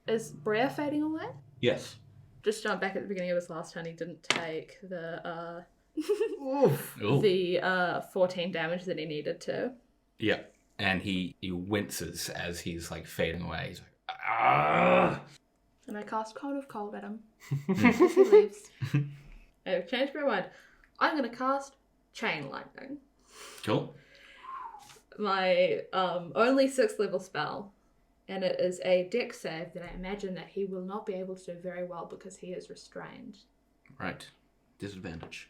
Is Brea fading away? Yes. Just jump back at the beginning of his last turn, he didn't take the Ooh. the 14 damage that he needed to. Yeah. And he winces as he's like fading away. He's like, ah! And I cast Cone of Cold at him as he leaves. I've changed my mind. I'm going to cast Chain Lightning. Cool. My only 6th level spell. And it is a dex save that I imagine that he will not be able to do very well because he is restrained. Right. Disadvantage.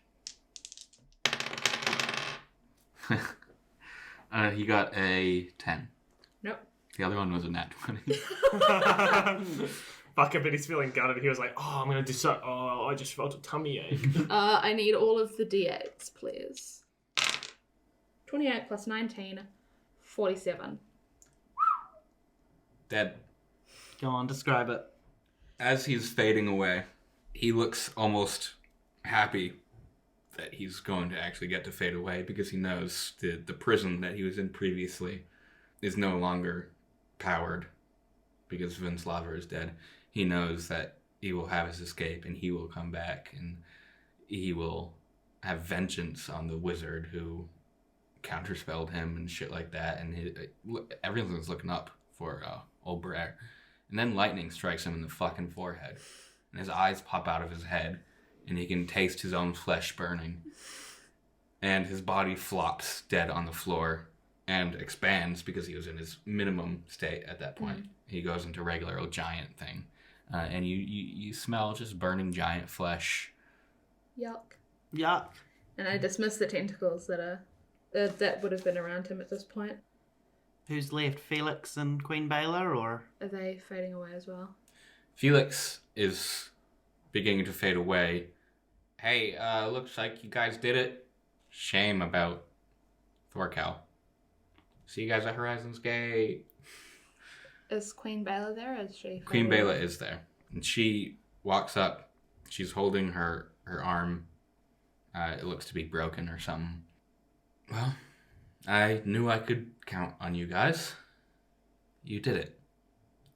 He got a 10. Nope. The other one was a nat 20. Fuck it, but he's feeling gutted. He was like, oh, I'm going to decide. Oh, I just felt a tummy ache. I need all of the d8s, please. 28 plus 19, 47. Dead. Go on, describe it. As he's fading away, he looks almost happy that he's going to actually get to fade away because he knows the prison that he was in previously is no longer powered because Vinslavr is dead. He knows that he will have his escape and he will come back and he will have vengeance on the wizard who counterspelled him and shit like that. And everything's looking up for old Brer. And then lightning strikes him in the fucking forehead. And his eyes pop out of his head. And he can taste his own flesh burning. And his body flops dead on the floor and expands because he was in his minimum state at that point. He goes into regular old giant thing. And you smell just burning giant flesh. Yuck. Yuck. And I dismiss the tentacles that would have been around him at this point. Who's left? Felix and Queen Baylor, or? Are they fading away as well? Felix is beginning to fade away. Hey, looks like you guys did it. Shame about Thorkell. See you guys at Horizon's Gate. Is Queen Baylor there? Or is she? Queen Baylor is there. And she walks up. She's holding her arm. It looks to be broken or something. Well, I knew I could count on you guys. You did it.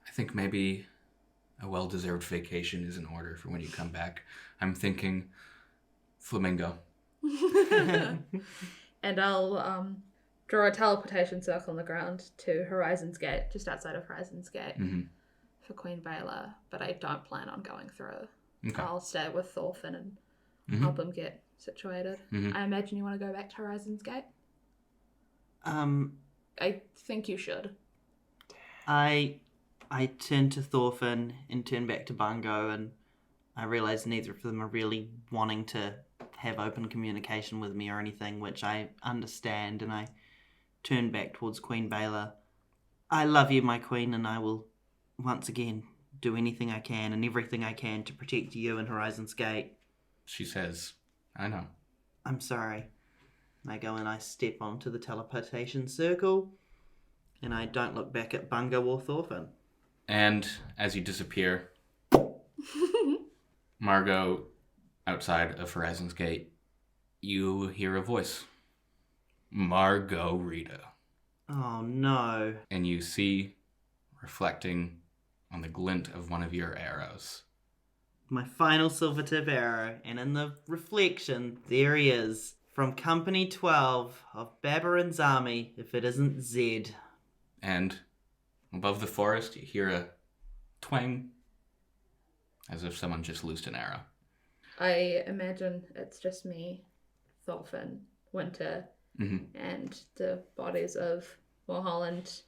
I think maybe a well-deserved vacation is in order for when you come back. I'm thinking flamingo. And I'll draw a teleportation circle on the ground to Horizon's Gate, just outside of Horizon's Gate, for Queen Baylor. But I don't plan on going through. Okay. I'll stay with Thorfinn and help him get situated. I imagine you want to go back to Horizon's Gate? I think you should. I turn to Thorfinn and turn back to Bungo, and I realise neither of them are really wanting to have open communication with me or anything, which I understand, and I turn back towards Queen Baylor. I love you, my queen, and I will once again do anything I can and everything I can to protect you and Horizon's Gate. She says, I know. I'm sorry. I go and I step onto the teleportation circle, and I don't look back at Bungo or Thorfinn. And as you disappear, Margo, outside of Horizon's Gate, you hear a voice. Margo, Rita. Oh no. And you see, reflecting on the glint of one of your arrows, My final silver tip arrow, and in the reflection, there he is. From Company 12 of Babarin's army, if it isn't Zed. and above the forest you hear a twang, as if someone just loosed an arrow. I imagine it's just me, Thorfinn, Winter, and the bodies of Mulholland,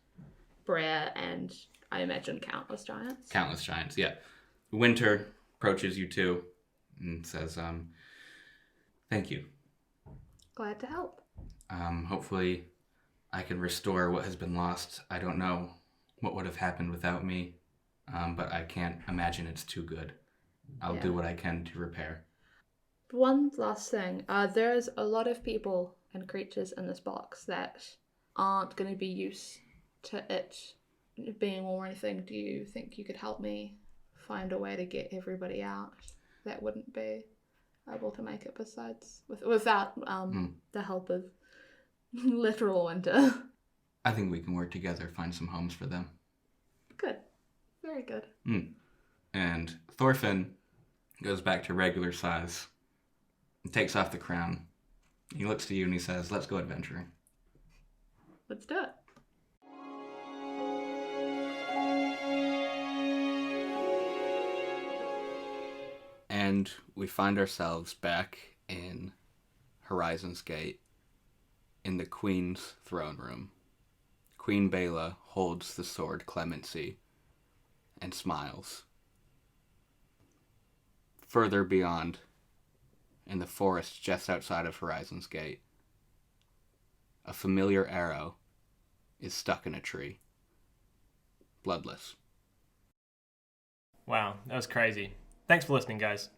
Brer, and I imagine countless giants. Countless giants, yeah. Winter approaches you too and says, thank you. Glad to help. Hopefully I can restore what has been lost. I don't know what would have happened without me, but I can't imagine it's too good. I'll do what I can to repair. One last thing. There's a lot of people and creatures in this box that aren't going to be used to it being or anything. Do you think you could help me find a way to get everybody out that wouldn't be able to make it without the help of literal Winter? I think we can work together, find some homes for them. Good. Very good. And Thorfinn goes back to regular size and takes off the crown. He looks to you and he says, let's go adventuring. Let's do it. And we find ourselves back in Horizon's Gate in the Queen's throne room. Queen Bela holds the sword Clemency and smiles. Further beyond, in the forest just outside of Horizon's Gate, a familiar arrow is stuck in a tree. Bloodless. Wow, that was crazy. Thanks for listening, guys.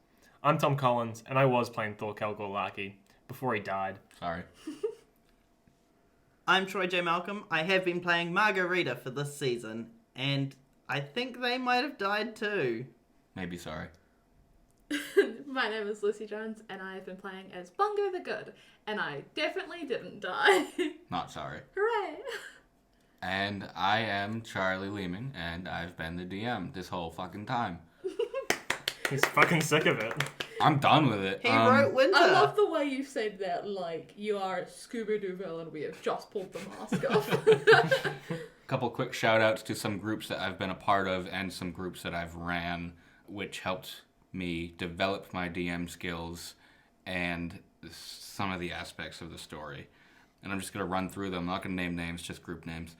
I'm Tom Collins, and I was playing Thorkell Gorlaki before he died. Sorry. I'm Troy J. Malcolm. I have been playing Margo Rita for this season, and I think they might have died too. Maybe sorry. My name is Lucy Jones, and I have been playing as Bungo the Good, and I definitely didn't die. Not sorry. Hooray! And I am Charlie Leeming, and I've been the DM this whole fucking time. He's fucking sick of it. I'm done with it. He wrote Winter. I love the way you said that, like you are a Scooby-Doo villain. We have just pulled the mask off. Couple quick shout outs to some groups that I've been a part of and some groups that I've ran, which helped me develop my DM skills and some of the aspects of the story. And I'm just going to run through them. I'm not going to name names, just group names.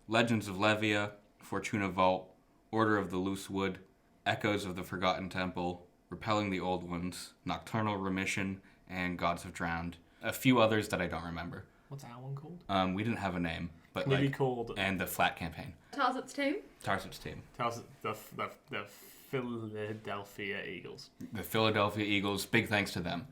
Legends of Levia, Fortuna Vault, Order of the Loose Wood, Echoes of the Forgotten Temple, Repelling the Old Ones, Nocturnal Remission, and Gods Have Drowned. A few others that I don't remember. What's our one called? We didn't have a name, but Maybe called... And the Flat Campaign. Tarzan's team. Tarzan's team. Tell us the Philadelphia Eagles. The Philadelphia Eagles. Big thanks to them.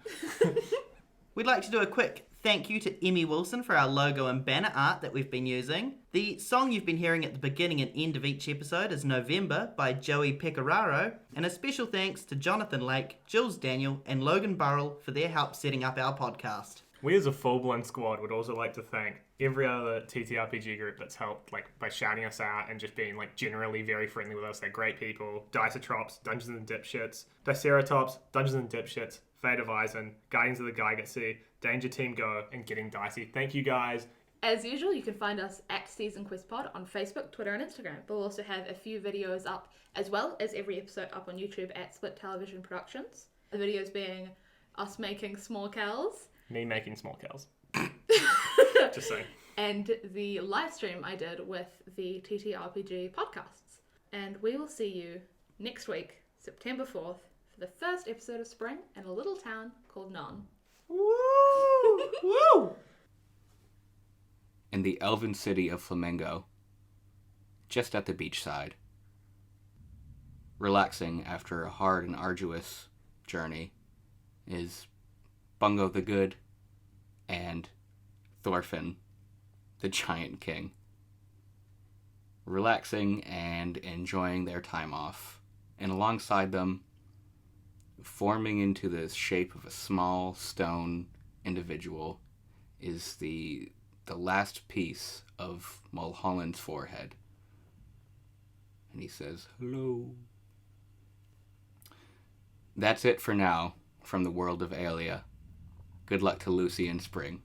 We'd like to do a quick thank you to Emmy Wilson for our logo and banner art that we've been using. The song you've been hearing at the beginning and end of each episode is November by Joey Pecoraro. And a special thanks to Jonathan Lake, Jules Daniel, and Logan Burrell for their help setting up our podcast. We as a full-blown squad would also like to thank every other TTRPG group that's helped, like, by shouting us out and just being, like, generally very friendly with us. They're great people. Dicetrops, Dungeons and Dipshits, Diceratops, Dungeons and Dipshits, Fate of Eisen, Guardians of the Galaxy, Danger Team Go, and Getting Dicey. Thank you, guys. As usual, you can find us at Season Quest Pod on Facebook, Twitter, and Instagram. We'll also have a few videos up, as well as every episode up on YouTube at SPLITelevision Productions. The videos being us making small cows. Me making small cows. Just saying. And the live stream I did with the TTRPG podcasts. And we will see you next week, September 4th, for the first episode of Spring in a little town called Non. Woo! Woo! In the elven city of Flamingo, just at the beachside, relaxing after a hard and arduous journey, is Bungo the Good and Thorfinn, the Giant King, relaxing and enjoying their time off. And alongside them, forming into the shape of a small stone individual, is the last piece of Mulholland's forehead. And he says, "Hello." That's it for now from the world of Aelia. Good luck to Lucy in Spring.